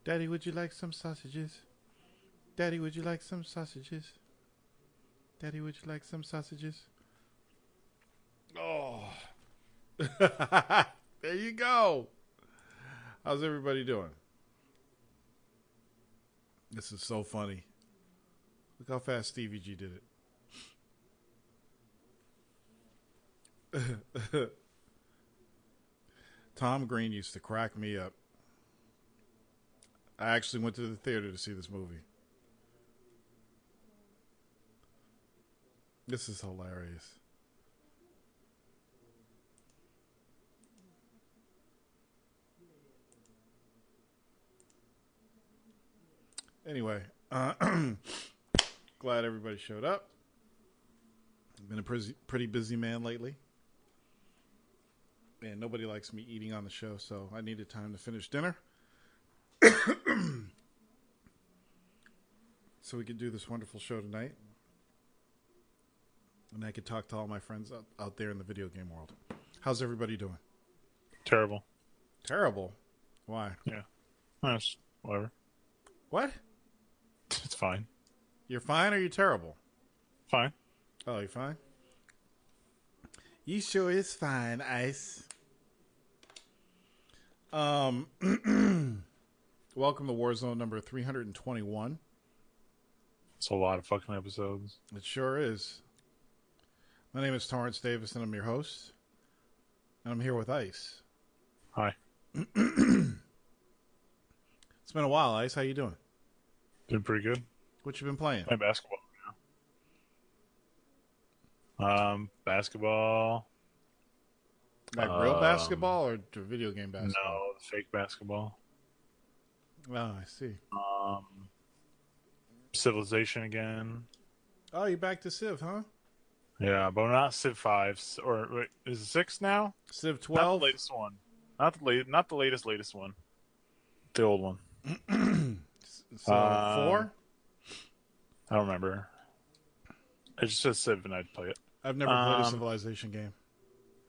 Daddy, would you like some sausages? Daddy, would you like some sausages? Daddy, would you like some sausages? Oh. There you go. How's everybody doing? This is so funny. Look how fast Stevie G did it. Tom Green used to crack me up. I actually went to the theater to see this movie. This is hilarious. Anyway, glad everybody showed up. I've been a pretty busy man lately. And nobody likes me eating on the show, so I needed time to finish dinner. So we could do this wonderful show tonight. And I could talk to all my friends out there in the video game world. How's everybody doing? Terrible. Terrible? Why? Yeah. That's whatever. What? It's fine. You're fine or you're terrible? Fine. Oh, you're fine? You sure is fine, Ice. Welcome to Warzone number 321. It's a lot of fucking episodes. It sure is. My name is Torrance Davis, and I'm your host. And I'm here with Ice. Hi. It's been a while, Ice. How you doing? Doing pretty good. What you been playing? Playing basketball now. Basketball. Like real basketball or video game basketball? No, fake basketball. Oh, I see. Civilization again. Oh, you back to Civ, huh? Yeah, but not Civ 5. Or wait, is it 6 now? Civ Not 12? the latest one. Not the latest one. The old one. So, 4? I don't remember. It just says Civ and I'd play it. I've never played a Civilization game.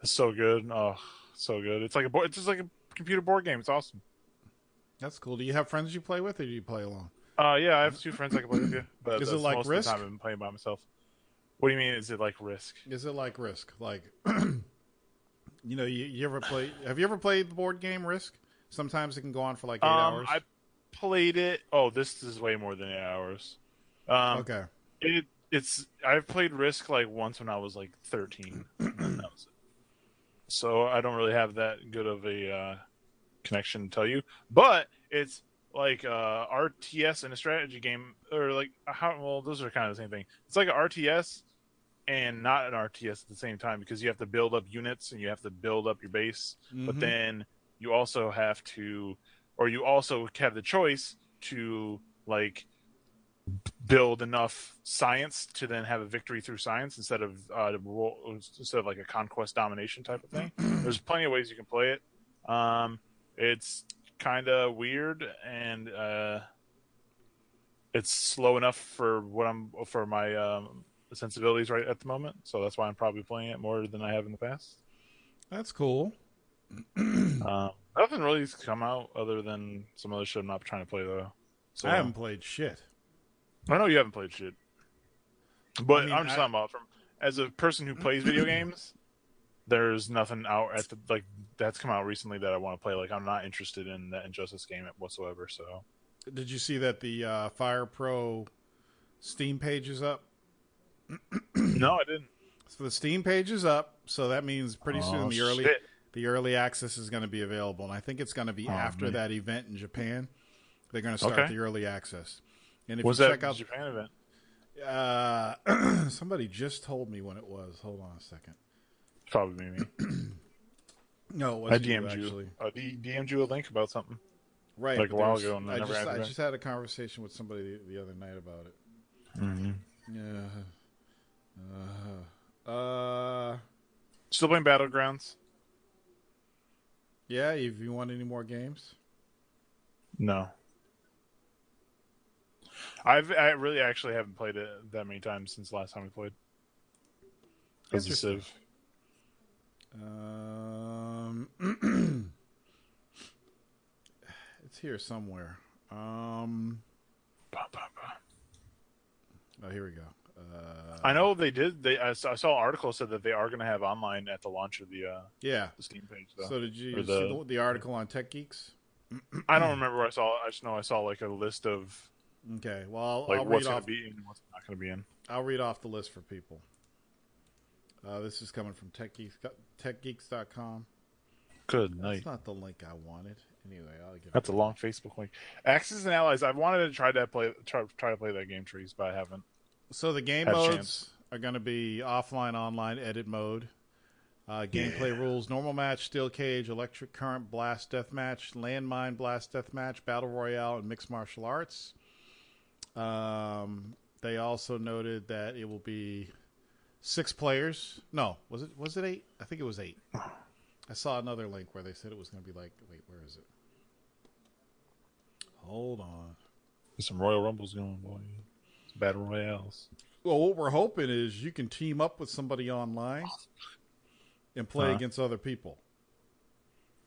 It's so good. Oh, so good. It's just like a computer board game. It's awesome. That's cool. Do you have friends you play with, or do you play alone? Yeah, I have 2 friends I can play with you. But Is it like most Risk? of the time I've been playing by myself. What do you mean? Is it like Risk? Is it like Risk? Like, you know, you ever play? Have you ever played the board game Risk? Sometimes it can go on for like 8 hours. I played it. Oh, this is way more than 8 hours. Okay. I've played Risk like once when I was like 13. And that was it. So I don't really have that good of a connection to tell you. But it's like RTS and a strategy game, or like those are kind of the same thing. It's like an RTS and not an RTS at the same time, because you have to build up units and you have to build up your base. Mm-hmm. But then you also have to, or you also have the choice to like build enough science to then have a victory through science instead of like a conquest domination type of thing. There's plenty of ways you can play it. It's kind of weird, and it's slow enough for my sensibilities right at the moment. So that's why I'm probably playing it more than I have in the past. That's cool. Nothing really has come out other than some other shit I'm not trying to play though. So, I haven't played shit. I know you haven't played shit, but I'm just talking about as a person who plays video games. There's nothing out that's come out recently that I want to play. Like, I'm not interested in that Injustice game whatsoever. So, did you see that the Fire Pro Steam page is up? No, I didn't. So the Steam page is up. So that means pretty soon the early access is going to be available, and I think it's going to be after that event in Japan. They're going to start the early access. And if was you that check out the Japan event? Somebody just told me when it was. Hold on a second. Probably me. No, it wasn't. I DM'd you. DM'd you a link about something. Right. Like a while ago. And I just had a conversation with somebody the other night about it. Mm-hmm. Yeah. Still playing Battlegrounds? Yeah, if you want any more games. No. I really actually haven't played it that many times since the last time we played. Because of Civ. It's here somewhere. Oh, here we go. I know they did. I saw an article said that they are going to have online at the launch of the Steam page. Though. So did you see the article on Tech Geeks? I don't remember what I saw. I just know I saw like a list of. Okay, well, I'll what's going to be in and what's not going to be in. I'll read off the list for people. This is coming from TechGeeks.com. Good night. That's not the link I wanted. Anyway, I'll give. That's a long Facebook link. Axis and Allies. I've wanted to try to play that game, Trees, but I haven't. So the game modes are going to be offline, online, edit mode. Gameplay rules: normal match, steel cage, electric current, blast deathmatch, landmine blast deathmatch, battle royale, and mixed martial arts. They also noted that it will be 6 players. No, was it 8? I think it was 8. I saw another link where they said it was going to be like, wait, where is it? Hold on. There's some Royal Rumbles going, boy. Some battle royales. Well, what we're hoping is you can team up with somebody online and play against other people.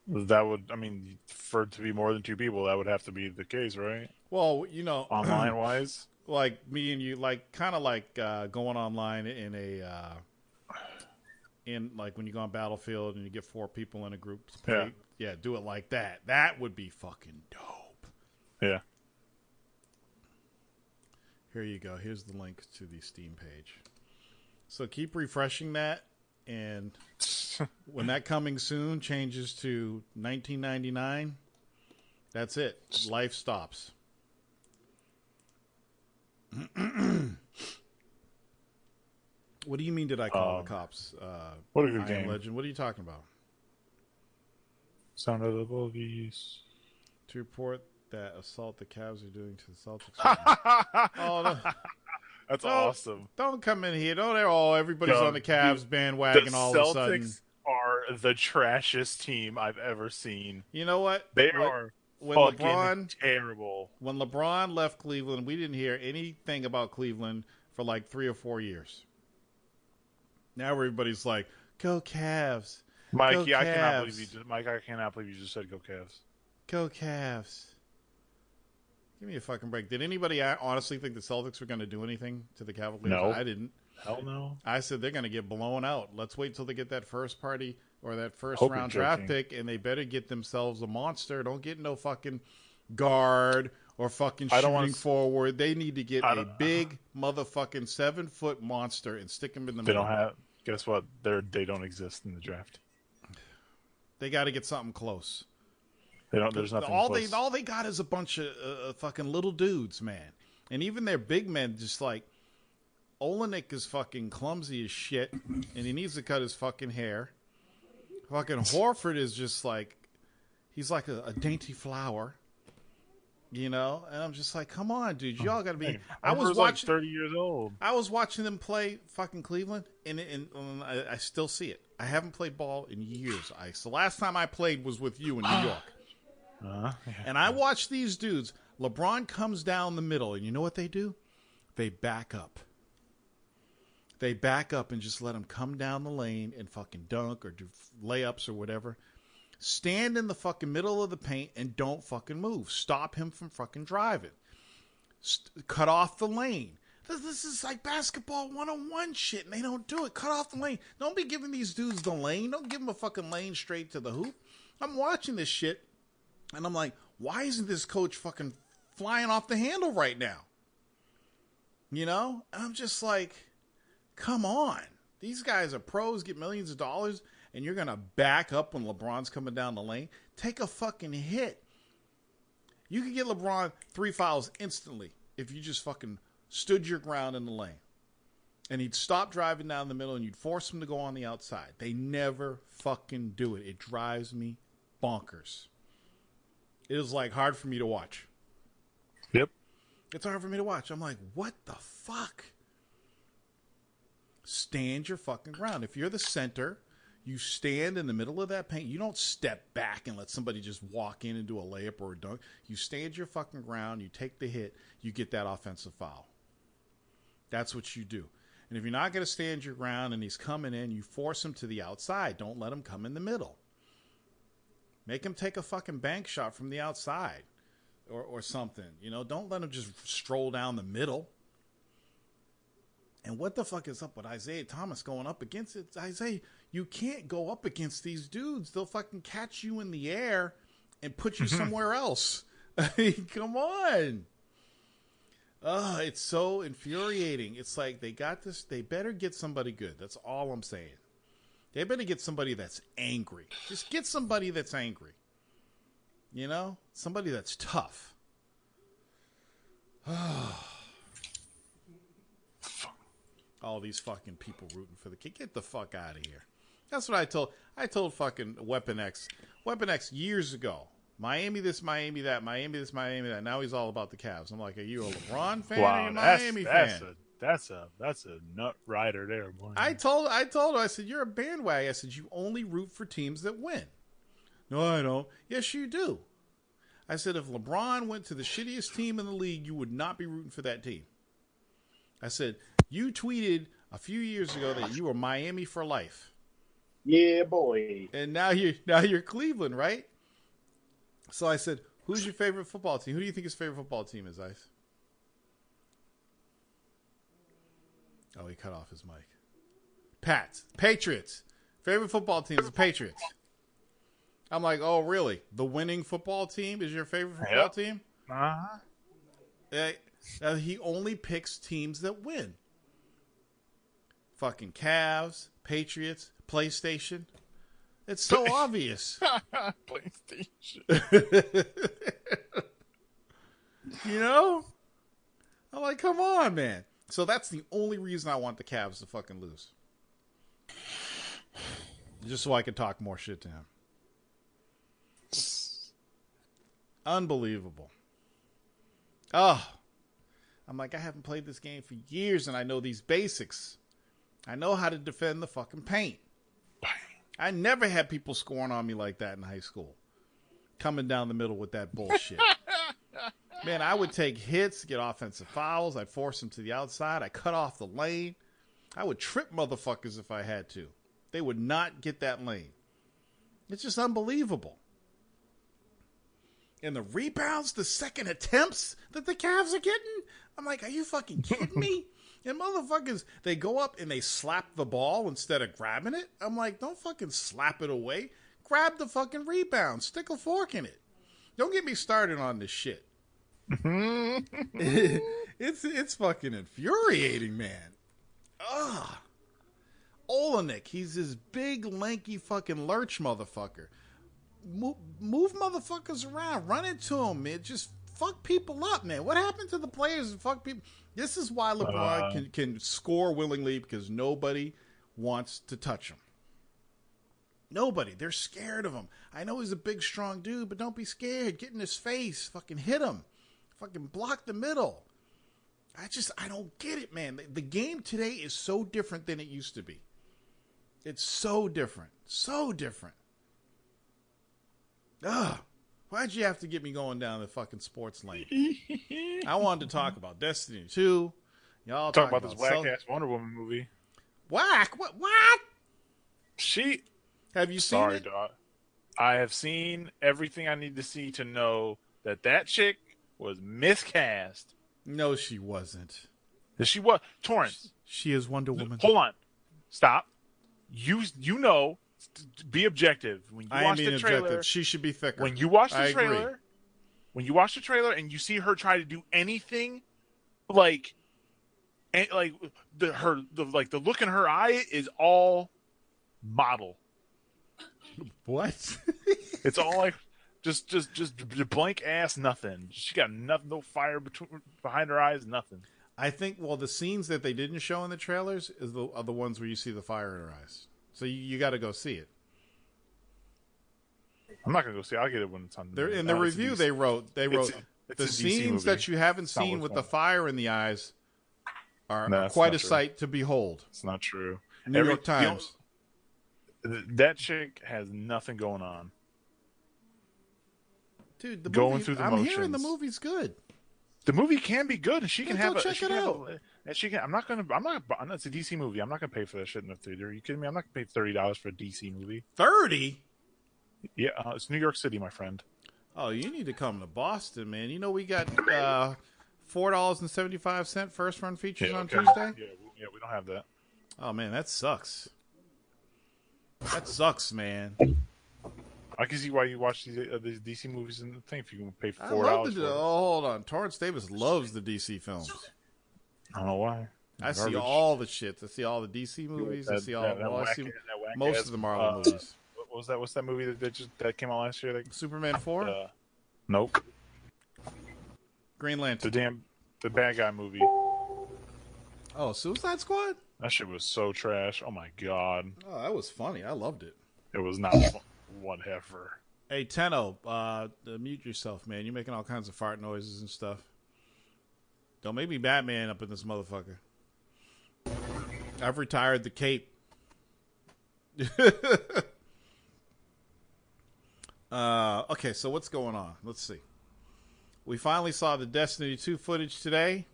That would, I mean, for it to be more than 2 people, that would have to be the case, right? Well, online wise, like me and you, like kind of like going online in like when you go on Battlefield and you get 4 people in a group to play. Yeah, do it like that. That would be fucking dope. Yeah. Here you go. Here's the link to the Steam page. So keep refreshing that, and when that coming soon changes to $19.99, that's it. Life stops. What do you mean? Did I call the cops? What a good game, Legend. What are you talking about? Sound of the Bogies. To report that assault the Cavs are doing to the Celtics. Oh, no. That's awesome. Don't come in here. Everybody's on the Cavs bandwagon all of a sudden. The Celtics are the trashiest team I've ever seen. You know what? They are fucking terrible. When LeBron left Cleveland, we didn't hear anything about Cleveland for like 3 or 4 years. Now everybody's like, go Cavs. Mikey, go I Cavs. cannot believe you just said go Cavs. Go Cavs. Give me a fucking break. Did anybody honestly think the Celtics were going to do anything to the Cavaliers? No. I didn't. Hell no. I said they're going to get blown out. Let's wait till they get that first party or that first round draft pick, and they better get themselves a monster. Don't get no fucking guard or fucking shooting forward. They need to get a big motherfucking 7-foot monster and stick him in the middle. They don't have. Guess what? They don't exist in the draft. They got to get something close. They don't. There's nothing. All they got is a bunch of fucking little dudes, man. And even their big men, just like Olenek is fucking clumsy as shit, and he needs to cut his fucking hair. Fucking Horford is just like, he's like a dainty flower, and I'm just like, come on, dude, y'all got to be. I was watching, like 30 years old. I was watching them play fucking Cleveland, and I still see it. I haven't played ball in years. The last time I played was with you in New York. And I watch these dudes. LeBron comes down the middle, and you know what they do? They back up. They back up and just let him come down the lane and fucking dunk or do layups or whatever. Stand in the fucking middle of the paint and don't fucking move. Stop him from fucking driving. Cut off the lane. This is like basketball 101 shit, and they don't do it. Cut off the lane. Don't be giving these dudes the lane. Don't give them a fucking lane straight to the hoop. I'm watching this shit. And I'm like, why isn't this coach fucking flying off the handle right now? And I'm just like, come on. These guys are pros, get millions of dollars, and you're going to back up when LeBron's coming down the lane? Take a fucking hit. You could get LeBron 3 fouls instantly if you just fucking stood your ground in the lane. And he'd stop driving down the middle and you'd force him to go on the outside. They never fucking do it. It drives me bonkers. It is like hard for me to watch. Yep. It's hard for me to watch. I'm like, what the fuck? Stand your fucking ground. If you're the center, you stand in the middle of that paint. You don't step back and let somebody just walk in and do a layup or a dunk. You stand your fucking ground. You take the hit. You get that offensive foul. That's what you do. And if you're not going to stand your ground and he's coming in, you force him to the outside. Don't let him come in the middle. Make him take a fucking bank shot from the outside. or something. You know, don't let him just stroll down the middle. And what the fuck is up with Isaiah Thomas going up against it? Isaiah, you can't go up against these dudes. They'll fucking catch you in the air and put you somewhere else. I mean, come on. It's so infuriating. It's like they got this. They better get somebody good. That's all I'm saying. They better get somebody that's angry. Just get somebody that's angry. You know? Somebody that's tough. All these fucking people rooting for the kid. Get the fuck out of here. That's what I told. I told fucking Weapon X years ago. Miami this, Miami that, Miami this, Miami that. Now he's all about the Cavs. I'm like, are you a LeBron fan or a Miami fan? That's a nut rider there, boy. I told him, I said, you're a bandwagon. I said, you only root for teams that win. No, I don't. Yes, you do. I said, if LeBron went to the shittiest team in the league, you would not be rooting for that team. I said, you tweeted a few years ago that you were Miami for life. Yeah, boy. And now you're Cleveland, right? So I said, who's your favorite football team? Who do you think his favorite football team is, Ice? Oh, he cut off his mic. Patriots. Favorite football team is the Patriots. I'm like, oh, really? The winning football team is your favorite football team? Uh-huh. He only picks teams that win. Fucking Cavs, Patriots, PlayStation. It's so obvious. PlayStation. You know? I'm like, come on, man. So that's the only reason I want the Cavs to fucking lose. Just so I could talk more shit to him. Unbelievable. Oh. I'm like, I haven't played this game for years and I know these basics. I know how to defend the fucking paint. I never had people scoring on me like that in high school. Coming down the middle with that bullshit. Man, I would take hits, get offensive fouls. I'd force them to the outside. I cut off the lane. I would trip motherfuckers if I had to. They would not get that lane. It's just unbelievable. And the rebounds, the second attempts that the Cavs are getting, I'm like, are you fucking kidding me? And motherfuckers, they go up and they slap the ball instead of grabbing it. I'm like, don't fucking slap it away. Grab the fucking rebound. Stick a fork in it. Don't get me started on this shit. It's fucking infuriating, man. Ugh. Olenek, he's this big, lanky fucking lurch motherfucker. Move motherfuckers around. Run into him, man. Just fuck people up, man. What happened to the players and fuck people? This is why LeBron can score willingly, because nobody wants to touch him. Nobody. They're scared of him. I know he's a big, strong dude, but don't be scared. Get in his face. Fucking hit him. Fucking block the middle. I don't get it, man. The game today is so different than it used to be. It's so different. So different. Ugh. Why'd you have to get me going down the fucking sports lane? I wanted to talk about Destiny 2. Y'all talk about this whack-ass Wonder Woman movie. Whack? What? Have you seen it? Sorry, dog. I have seen everything I need to see to know that chick was miscast. No, she wasn't. She was. Torrance. She is Wonder Woman. Hold on. Stop. You know, be objective. When you watch the trailer, objective. She should be thicker. When you watch the trailer, and you see her try to do anything, the look in her eye is all model. What? It's all like just blank ass nothing. She got nothing, no fire behind her eyes, nothing. I think, the scenes that they didn't show in the trailers are the ones where you see the fire in her eyes. So you got to go see it. I'm not going to go see it. I'll get it when it's on. In the review they wrote the scenes that you haven't seen with the fire in the eyes are quite a sight to behold. It's not true. New York Times. That chick has nothing going on. Dude, through the motions. I'm hearing the movie's good. The movie can be good, and she can have. Check it out. I'm not. It's a DC movie. I'm not gonna pay for that shit in the theater. Are you kidding me? I'm not gonna pay $30 for a DC movie. 30? Yeah, it's New York City, my friend. Oh, you need to come to Boston, man. You know we got $4.75 first run features on Tuesday. Yeah, we don't have that. Oh man, that sucks. That sucks, man. I can see why you watch these DC movies and the thing if you can pay $4. Hold on. Torrance Davis loves the DC films. I don't know why. I see all the shit. I see all the DC movies. I see most of the Marvel movies. What was that? What's that movie that came out last year? Superman 4? Nope. Green Lantern. The bad guy movie. Oh, Suicide Squad? That shit was so trash. Oh my god. Oh, that was funny. I loved it. It was not whatever. Hey, Tenno, mute yourself, man. You're making all kinds of fart noises and stuff. Don't make me Batman up in this motherfucker. I've retired the cape. Okay, so what's going on? Let's see. We finally saw the Destiny 2 footage today.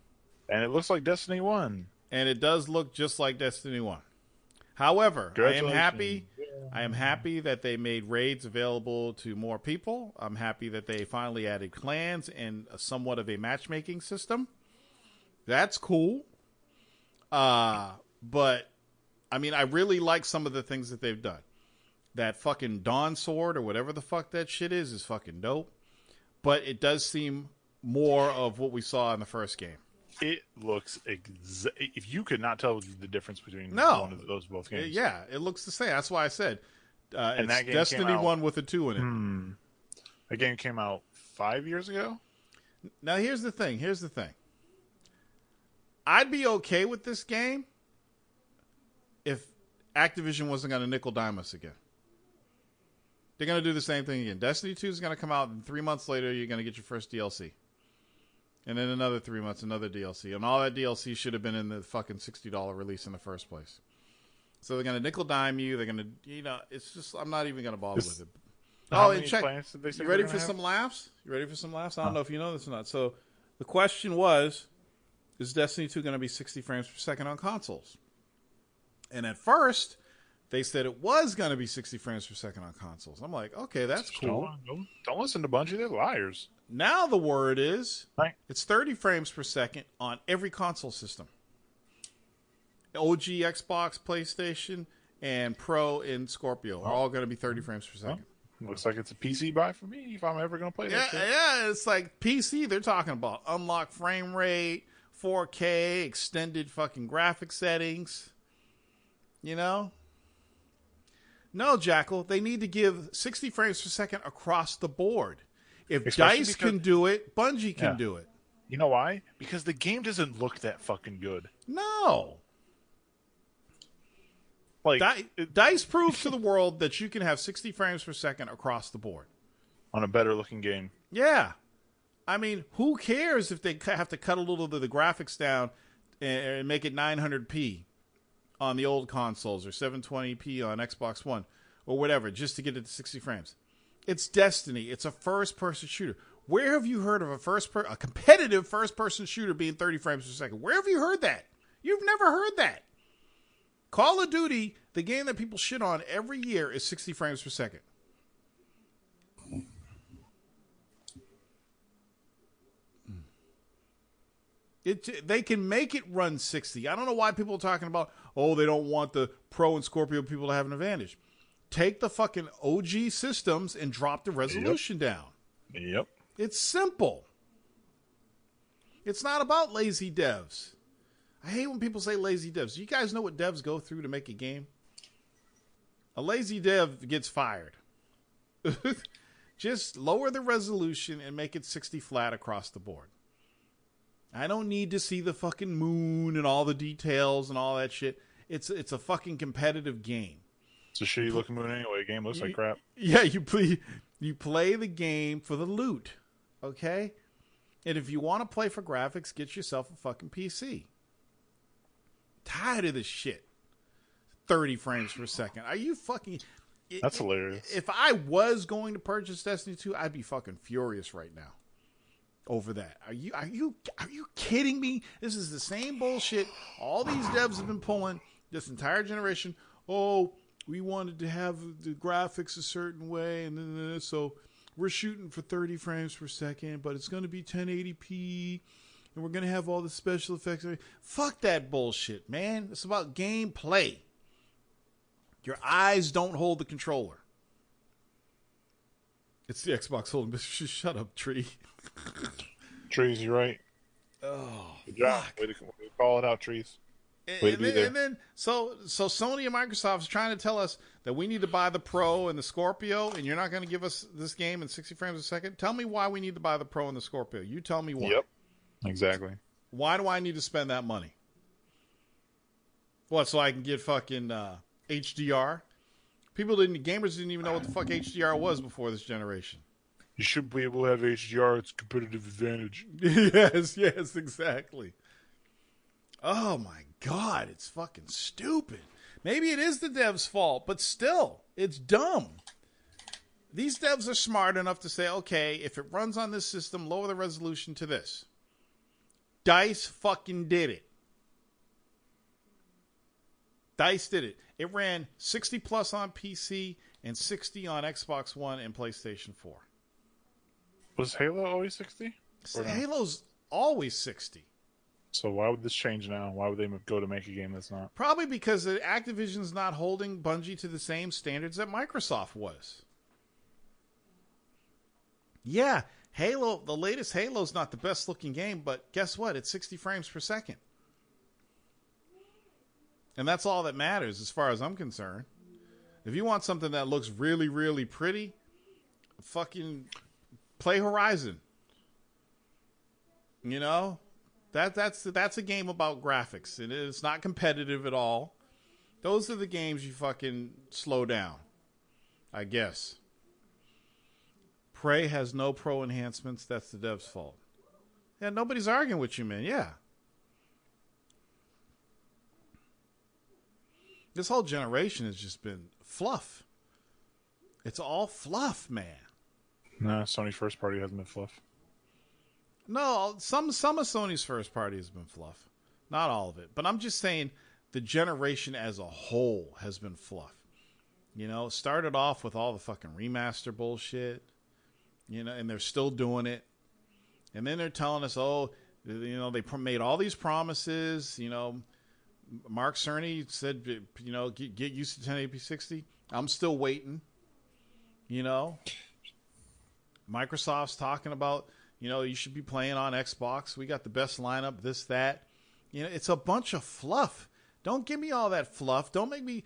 And it looks like Destiny 1. And it does look just like Destiny 1. However, I am happy. I am happy that they made raids available to more people. I'm happy that they finally added clans and somewhat of a matchmaking system. That's cool. But, I mean, I really like some of the things that they've done. That fucking Dawn Sword or whatever the fuck that shit is fucking dope. But it does seem more of what we saw in the first game. It looks if you could not tell the difference between one of those both games. Yeah, it looks the same. That's why I said and it's that game Destiny 1 with a 2 in it. That game came out 5 years ago? Now, here's the thing. I'd be okay with this game if Activision wasn't going to nickel dime us again. They're going to do the same thing again. Destiny 2 is going to come out, and 3 months later, you're going to get your first DLC. And then another 3 months, another DLC. And all that DLC should have been in the fucking $60 release in the first place. So they're going to nickel dime you. They're going to, it's just, I'm not even going to bother with it. Oh, and check. You ready for some laughs? I don't know if you know this or not. So the question was, is Destiny 2 going to be 60 frames per second on consoles? And at first, they said it was going to be 60 frames per second on consoles. I'm like, okay, that's cool. Don't listen to Bungie. They're liars. Now the word is it's 30 frames per second on every console system. OG, Xbox, PlayStation, and Pro and Scorpio are all going to be 30 frames per second. Looks like it's a PC buy for me if I'm ever going to play that shit. Yeah, it's like PC. They're talking about unlocked frame rate, 4K, extended fucking graphic settings. No, Jackal, they need to give 60 frames per second across the board. If DICE can do it, Bungie can do it. You know why? Because the game doesn't look that fucking good. No. Like DICE proves to the world that you can have 60 frames per second across the board. On a better looking game. Yeah. I mean, who cares if they have to cut a little of the graphics down and make it 900p on the old consoles or 720p on Xbox One or whatever, just to get it to 60 frames. It's Destiny. It's a first-person shooter. Where have you heard of a competitive first-person shooter being 30 frames per second? Where have you heard that? You've never heard that. Call of Duty, the game that people shit on every year, is 60 frames per second. They can make it run 60. I don't know why people are talking about, they don't want the Pro and Scorpio people to have an advantage. Take the fucking OG systems and drop the resolution down. Yep. It's simple. It's not about lazy devs. I hate when people say lazy devs. You guys know what devs go through to make a game? A lazy dev gets fired. Just lower the resolution and make it 60 flat across the board. I don't need to see the fucking moon and all the details and all that shit. It's a fucking competitive game. It's a shitty looking moon anyway. The game looks like crap. Yeah, you play the game for the loot, okay? And if you want to play for graphics, get yourself a fucking PC. Tired of this shit. 30 frames per second. Are you fucking... That's hilarious. If I was going to purchase Destiny 2, I'd be fucking furious right now over that. Are you kidding me? This is the same bullshit all these devs have been pulling this entire generation. We wanted to have the graphics a certain way, and so we're shooting for 30 frames per second, but it's going to be 1080p, and we're going to have all the special effects. Fuck that bullshit, man. It's about gameplay. Your eyes don't hold the controller. It's the Xbox holding. Shut up, Tree. Trees, you're right. Oh, good job. Way to call it out, Trees. And then, so Sony and Microsoft is trying to tell us that we need to buy the Pro and the Scorpio, and you're not going to give us this game in 60 frames a second? Tell me why we need to buy the Pro and the Scorpio. You tell me why. Yep, exactly. Why do I need to spend that money? What, so I can get fucking HDR? Gamers didn't even know what the fuck HDR was before this generation. You should be able to have HDR. It's a competitive advantage. Yes, exactly. Oh my God, it's fucking stupid. Maybe it is the devs' fault, but still, it's dumb. These devs are smart enough to say, okay, if it runs on this system, lower the resolution to this. DICE fucking did it. DICE did it. It ran 60 plus on PC and 60 on Xbox One and PlayStation 4. Was Halo always 60? Halo's always 60. So why would this change now? Why would they go to make a game that's not? Probably because Activision's not holding Bungie to the same standards that Microsoft was. Yeah, Halo, the latest Halo's not the best looking game, but guess what? It's 60 frames per second. And that's all that matters as far as I'm concerned. If you want something that looks really, really pretty, fucking play Horizon. You know? That's a game about graphics. It's not competitive at all. Those are the games you fucking slow down, I guess. Prey has no pro enhancements. That's the dev's fault. Yeah, nobody's arguing with you, man. Yeah. This whole generation has just been fluff. It's all fluff, man. No, Sony's first party hasn't been fluff. No, some of Sony's first party has been fluff. Not all of it. But I'm just saying the generation as a whole has been fluff. You know, started off with all the fucking remaster bullshit. You know, and they're still doing it. And then they're telling us, oh, you know, they made all these promises. You know, Mark Cerny said, you know, get used to 1080p 60. I'm still waiting. You know, Microsoft's talking about, you know, you should be playing on Xbox. We got the best lineup, this, that. You know, it's a bunch of fluff. Don't give me all that fluff. Don't make me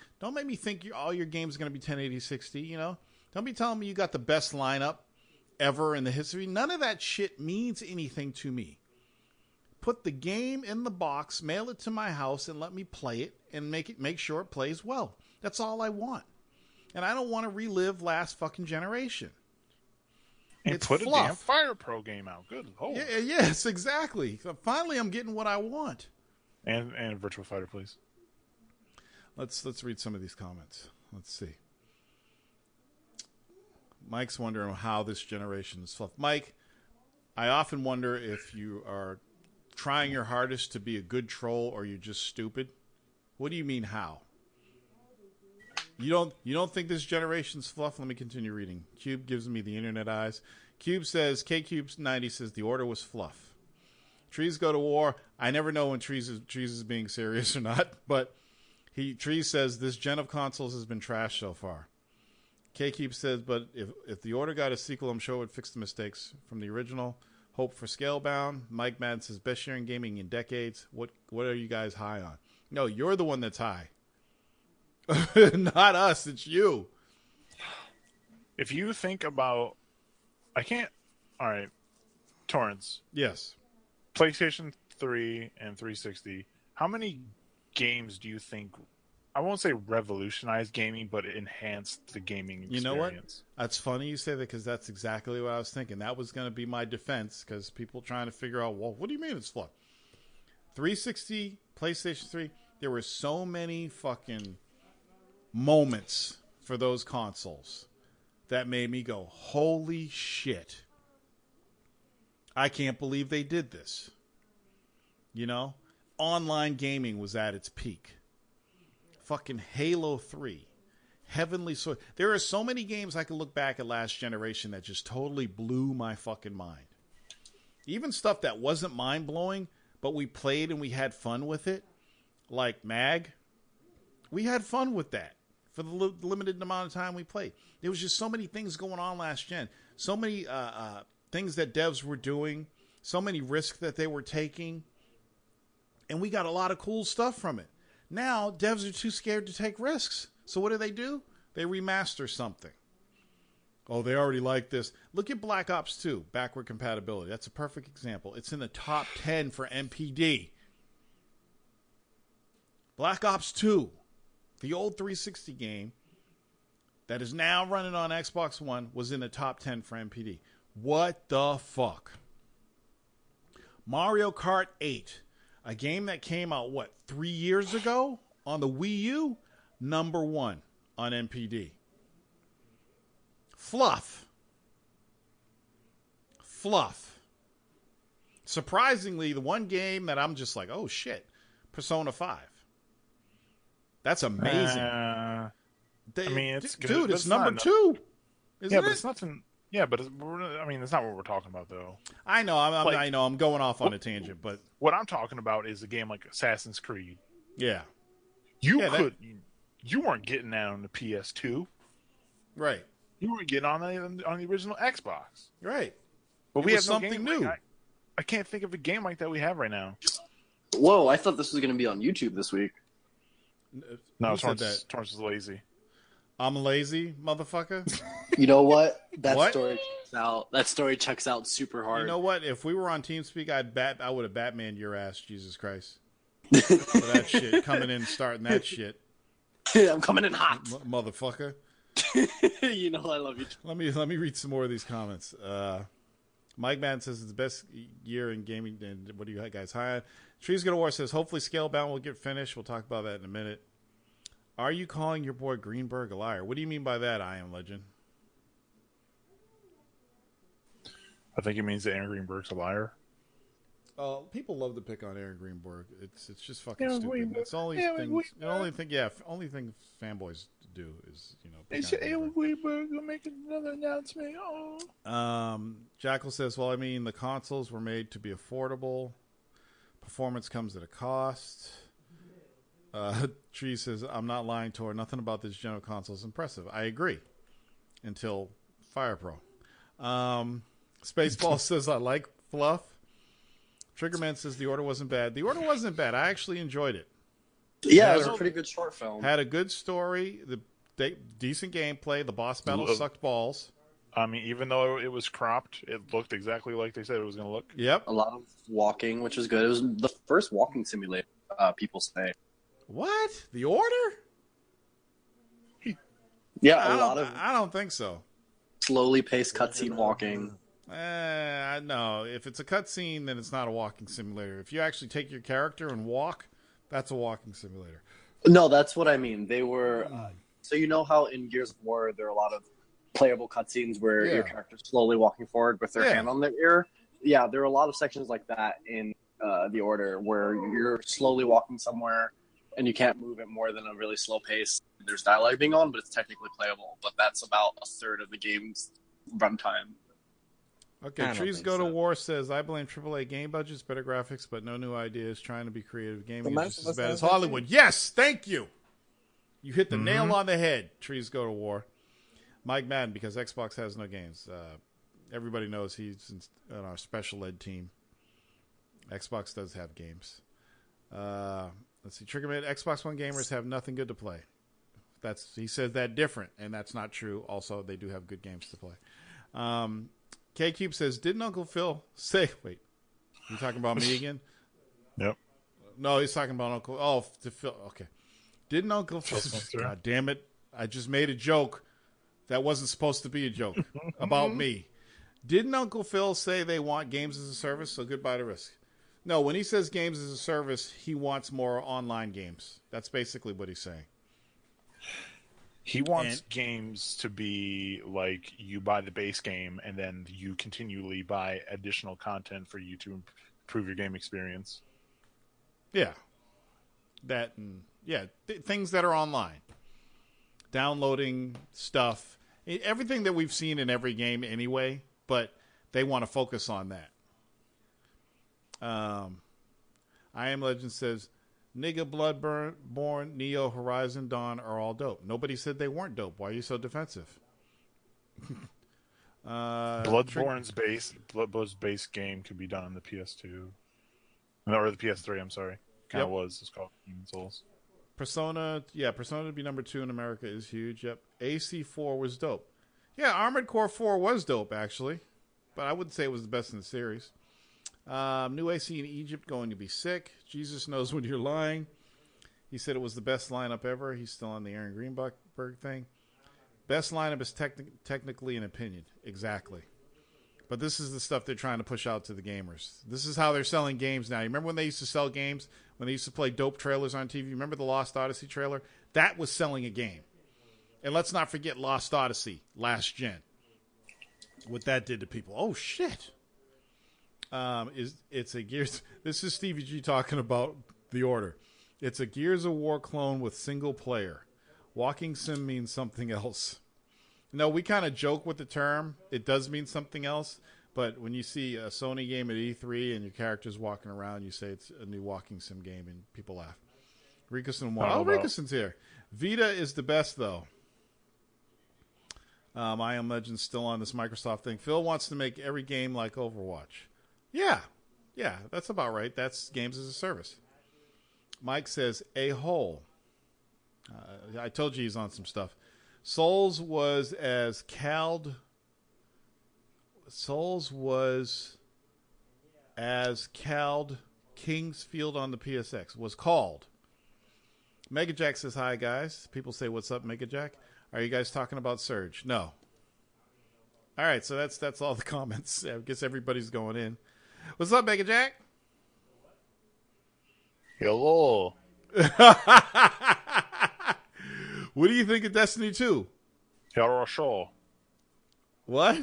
think all your games are going to be 1080 60, you know? Don't be telling me you got the best lineup ever in the history. None of that shit means anything to me. Put the game in the box, mail it to my house, and let me play it and make sure it plays well. That's all I want. And I don't want to relive last fucking generation. And it's put fluff. a damn Fire Pro game out. Good lord. Yeah, yes, exactly. So finally, I'm getting what I want. And Virtua Fighter, please. Let's read some of these comments. Let's see. Mike's wondering how this generation is fluff. Mike, I often wonder if you are trying your hardest to be a good troll or you're just stupid. What do you mean how? You don't think this generation's fluff? Let me continue reading. Cube gives me the internet eyes. Cube says, KCube90 says the order was fluff. Trees go to war. I never know when Trees is being serious or not, but Trees says this gen of consoles has been trashed so far. KCube says, but if the order got a sequel, I'm sure it would fix the mistakes from the original. Hope for Scalebound. Mike Madden says best year in gaming in decades. What are you guys high on? No, you're the one that's high. Not us, it's you. If you think about, all right, Torrance. Yes. PlayStation 3 and 360, how many games do you think, I won't say revolutionized gaming, but enhanced the gaming experience? You know what? That's funny you say that because that's exactly what I was thinking. That was going to be my defense because people trying to figure out, well, what do you mean it's fluff? 360, PlayStation 3, there were so many fucking moments for those consoles that made me go, holy shit. I can't believe they did this. You know? Online gaming was at its peak. Fucking Halo 3. heavenly sort. There are so many games I could look back at last generation that just totally blew my fucking mind. Even stuff that wasn't mind blowing, but we played and we had fun with it, like Mag. We had fun with that for the limited amount of time we played. There was just so many things going on last gen. So many things that devs were doing. So many risks that they were taking. And we got a lot of cool stuff from it. Now, devs are too scared to take risks. So what do? They remaster something. Oh, they already like this. Look at Black Ops 2, backward compatibility. That's a perfect example. It's in the top 10 for MPD. Black Ops 2, the old 360 game that is now running on Xbox One, was in the top 10 for MPD. What the fuck? Mario Kart 8, a game that came out, 3 years ago on the Wii U? Number 1 on MPD. Fluff. Surprisingly, the one game that I'm just like, oh shit, Persona 5. That's amazing. I mean, it's good. Dude, but it's number 2. Yeah, but it's nothing. Yeah, but it's not what we're talking about, though. I know. I know. I'm going off on a tangent, but what I'm talking about is a game like Assassin's Creed. Yeah, you weren't getting that on the PS2, right? You weren't getting on the original Xbox, right? But we have something new. I can't think of a game like that we have right now. Whoa! I thought this was going to be on YouTube this week. No, Torrance is lazy. I'm lazy, motherfucker. You know what? Story checks out. That story checks out super hard. You know what? If we were on TeamSpeak, I would have Batmaned your ass, Jesus Christ. For that shit, coming in and starting that shit. I'm coming in hot, motherfucker. You know I love you. Let me read some more of these comments. Mike Madden says it's the best year in gaming. And what do you guys high on? Trees Go to War says hopefully Scalebound will get finished. We'll talk about that in a minute. Are you calling your boy Greenberg a liar? What do you mean by that, I Am Legend? I think it means that Aaron Greenberg's a liar. People love to pick on Aaron Greenberg. It's just fucking stupid. It's only only thing fanboys do is They said Aaron Greenberg will make another announcement. Jackal says, well, I mean, the consoles were made to be affordable. Performance comes at a cost. Tree says, I'm not lying, Tor. Nothing about this general console is impressive. I agree. Until Fire Pro. Spaceball says, I like Fluff. Triggerman says the order wasn't bad. The order wasn't bad. I actually enjoyed it. Yeah, it was a pretty good short film. Had a good story, decent gameplay. The boss battle sucked balls. I mean, even though it was cropped, it looked exactly like they said it was going to look. Yep. A lot of walking, which was good. It was the first walking simulator, people say. What? The order? Yeah, I don't think so. Slowly paced cutscene walking. No. If it's a cutscene, then it's not a walking simulator. If you actually take your character and walk, that's a walking simulator. No, that's what I mean. They were... so you know how in Gears of War there are a lot of playable cutscenes where your character's slowly walking forward with their hand on their ear? Yeah, there are a lot of sections like that in The Order where you're slowly walking somewhere and you can't move at more than a really slow pace. There's dialogue being on, but it's technically playable. But that's about a third of the game's runtime. Okay, Trees Go to War says, I blame AAA game budgets, better graphics, but no new ideas. Trying to be creative. Gaming is just as bad as Hollywood. Yes, thank you. You hit the nail on the head, Trees Go to War. Mike Madden, because Xbox has no games. Everybody knows he's in our special ed team. Xbox does have games. Let's see. Triggerman, Xbox One gamers have nothing good to play. He says that different, and that's not true. Also, they do have good games to play. K-Cube says, didn't Uncle Phil say... Wait, you talking about me again? Yep. No, he's talking about Uncle... Oh, to Phil. Okay. Didn't Uncle Phil... God damn it. I just made a joke that wasn't supposed to be a joke about me. Didn't Uncle Phil say they want games as a service? So goodbye to Risk. No, when he says games as a service, he wants more online games. That's basically what he's saying. He wants games to be like you buy the base game and then you continually buy additional content for you to improve your game experience. Yeah. Things that are online. downloading stuff, everything that we've seen in every game anyway, but they want to focus on that. I Am Legend says, Nigga, Bloodborne, Neo, Horizon, Dawn are all dope. Nobody said they weren't dope. Why are you so defensive? Bloodborne's base game could be done on the PS2. Or the PS3, I'm sorry. Kind of was. It's called Demon's Souls. Persona to be number 2 in America is huge. Yep. AC4 was dope. Yeah, Armored Core 4 was dope, actually. But I wouldn't say it was the best in the series. New AC in Egypt going to be sick. Jesus knows when you're lying. He said it was the best lineup ever. He's still on the Aaron Greenberg thing. Best lineup is technically an opinion. Exactly. But this is the stuff they're trying to push out to the gamers. This is how they're selling games now. You remember when they used to sell games? When they used to play dope trailers on TV? Remember the Lost Odyssey trailer? That was selling a game. And let's not forget Lost Odyssey, last gen. What that did to people. Oh, shit. It's a Gears... This is Stevie G talking about the order. It's a Gears of War clone with single player. Walking sim means something else. No, we kind of joke with the term. It does mean something else. But when you see a Sony game at E3 and your character's walking around, you say it's a new walking sim game, and people laugh. Rickerson won. Oh, Rickerson's here. Vita is the best, though. I Am Legend still on this Microsoft thing. Phil wants to make every game like Overwatch. Yeah, that's about right. That's games as a service. Mike says, a hole. I told you he's on some stuff. Souls was called Kingsfield on the PSX. Was called. Megajack says, hi, guys. People say, what's up, Megajack? Are you guys talking about Surge? No. All right, so that's all the comments. I guess everybody's going in. What's up, Megajack? Hello. What do you think of Destiny 2? Хорошо. What?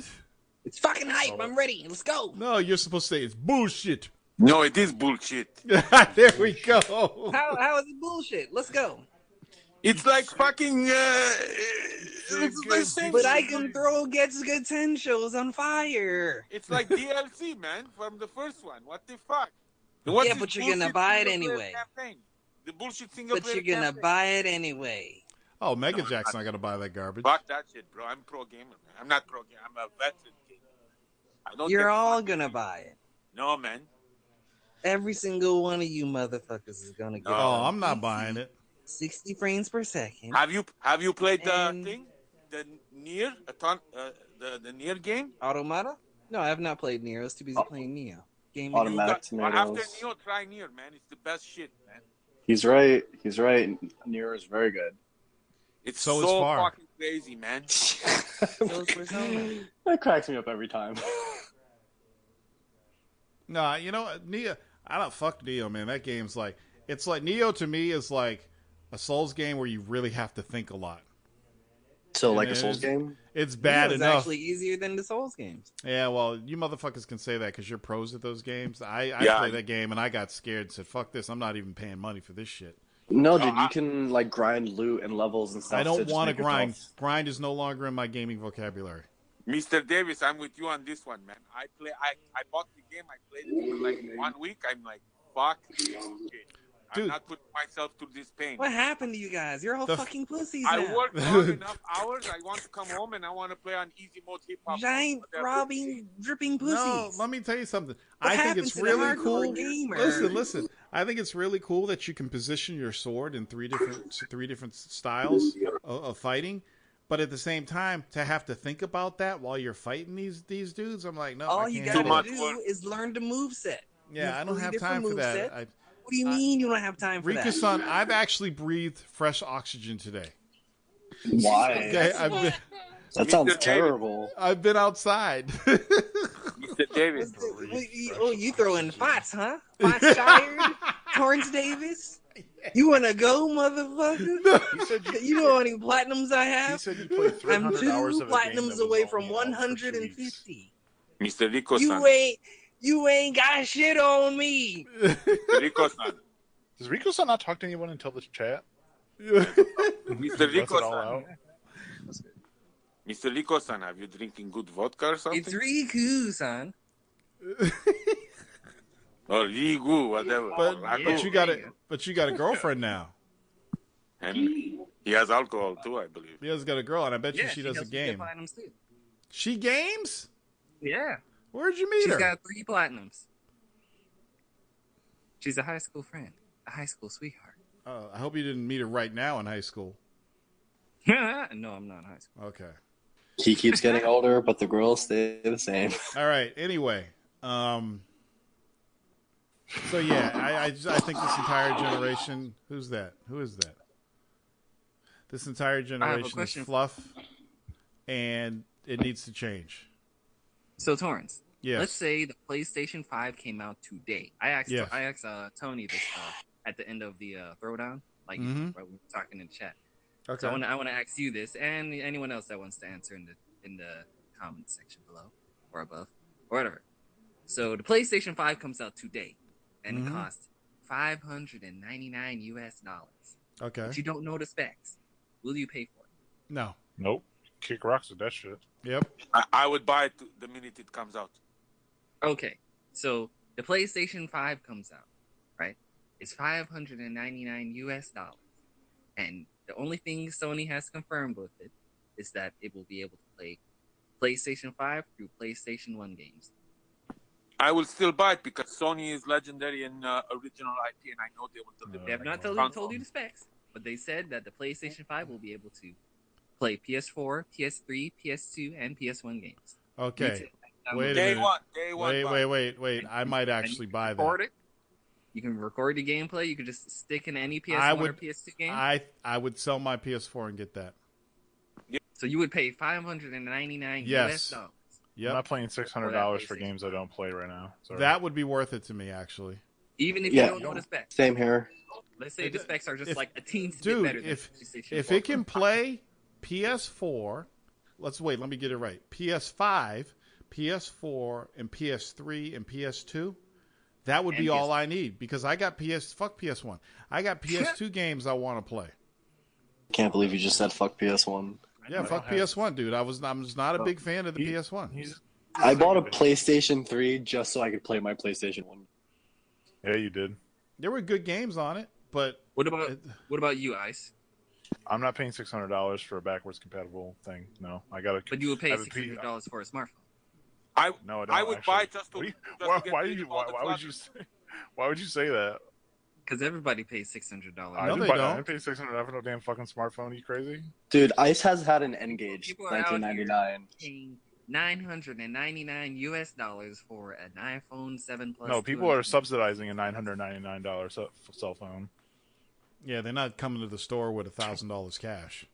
It's fucking hype. I'm ready. Let's go. No, you're supposed to say it's bullshit. No, it is bullshit. There we go. How is it bullshit? Let's go. It's like fucking. It's the same But shit. I can throw Gets Good 10 shows on fire. It's like DLC, man, from the first one. What the fuck? Yeah, but you're gonna buy it anyway. Campaign? The bullshit single But player you're gonna campaign. buy it anyway. Oh, Megajack's not going to buy that garbage. Fuck that shit, bro. I'm pro gamer, man. I'm not pro gamer. I'm a veteran gamer. I don't You're get all fucked. gonna buy it. No, man. Every single one of you motherfuckers is gonna get it. Oh, on I'm not PC, buying it. 60 frames per second. Have you played the And- thing? The Nier, the Nier game? Automata? No, I have not played Neo. I was too busy playing Neo. Game Automatic After Tomatoes. Neo, try Nier, man. It's the best shit, man. He's right. He's right. Nier is very good. It's So is so Far. fucking crazy, man. So is Persona. That cracks me up every time. Nah, you know, Neo, I don't fuck Neo, man. That game's like, it's like, Neo to me is like a Souls game where you really have to think a lot. So, like And a Souls it's- game? It's bad Neo's enough. actually easier than the Souls games. Yeah, well, you motherfuckers can say that because you're pros at those games. I Yeah. played that game and I got scared and said, fuck this, I'm not even paying money for this shit. No, dude, you can like grind loot and levels and stuff. I don't just want to make grind. yourself- Grind is no longer in my gaming vocabulary. Mr. Davis, I'm with you on this one, man. I bought the game, I played it for like 1 week. I'm like, fuck this shit. Dude. I'm not putting myself through this pain. What happened to you guys? You're all The- fucking pussies I now. worked long enough hours. I want to come home and I want to play on easy mode hip hop. Giant, whatever. throbbing, dripping pussies. No, let me tell you something. What I think happened it's to the really hardcore cool. gamer? Listen. I think it's really cool that you can position your sword in three different styles of fighting. But at the same time, to have to think about that while you're fighting these dudes, I'm like, no, All I you can't. gotta do it. do is learn the moveset. Yeah, I don't three have different time for that. movesets. What do you mean you don't have time for that? Rika-san, I've actually breathed fresh oxygen today. Why? Okay, That sounds terrible. I've been outside. Mr. Davis. You throwing spots, huh? Spots Shire, Torrance Davis. You wanna go, motherfucker? You know how many platinums I He have? said you played I'm 300 hours two of a game that platinums was away only from out for 2 weeks. 150. Mr. Rico-san. You ain't got shit on me. Rico-san. Does Rico-san not talk to anyone until this chat? Mr. Lets it all Rico-san. out? Mr. Rico-san, are you drinking good vodka or something? It's Riku, son. Or Rigu, whatever. But you got a girlfriend now. And he has alcohol too, I believe. He has got a girl, and I bet you she doesn't game. Platinums too. She games? Yeah. Where'd you meet her? She's got 3 platinums. She's a high school friend, a high school sweetheart. I hope you didn't meet her right now in high school. No, I'm not in high school. Okay. He keeps getting older, but the girls stay the same. All right. Anyway, so yeah, I think this entire generation. Who's that? Who is that? This entire generation is fluff, and it needs to change. So Torrance, yes. Let's say the PlayStation 5 came out today. I asked Tony this at the end of the throwdown, like we were talking in the chat. Okay. So I want to ask you this, and anyone else that wants to answer in the comment section below or above or whatever. So the PlayStation 5 comes out today, and it costs $599 US. Okay. But you don't know the specs. Will you pay for it? No. Nope. Kick rocks with that shit. Yep. I would buy it the minute it comes out. Okay. So the PlayStation 5 comes out, right? It's $599 US. And the only thing Sony has confirmed with it is that it will be able to play PlayStation 5 through PlayStation 1 games. I will still buy it because Sony is legendary in original IP, and I know they will deliver. They have not told you the specs, but they said that the PlayStation 5 will be able to play PS4, PS3, PS2, and PS1 games. Okay. Wait a minute. Day one. Wait. I might actually buy that. You can record the gameplay. You can just stick in any PS1 or PS2 game. I would sell my PS4 and get that. So you would pay $599 US. Yep. I'm not playing $600 for games I don't play right now. Sorry. That would be worth it to me, actually. Even if you don't know the specs. Same here. Let's say the specs are just like a teensy bit better than PlayStation 4. If it can play PS4, let me get it right. PS5, PS4, and PS3 and PS2. That would be all I need because I got fuck PS1. I got PS2 games I want to play. Can't believe you just said fuck PS1. Yeah, fuck PS1, dude. I'm just not a big fan of the PS1. I bought a PlayStation 3 just so I could play my PlayStation 1. Yeah, you did. There were good games on it, but what about you, Ice? I'm not paying $600 for a backwards compatible thing. No, I gotta. But you would pay $600 for a smartphone. I actually. would buy just to. Why would you say that? Because everybody pays $600. No, they don't. I pay $600 for no damn fucking smartphone. Are you crazy? Dude, Ice has had an N-Gage, $1999. Paying $999 US for an iPhone 7 Plus. No, people are subsidizing a $999 cell phone. Yeah, they're not coming to the store with $1,000 cash.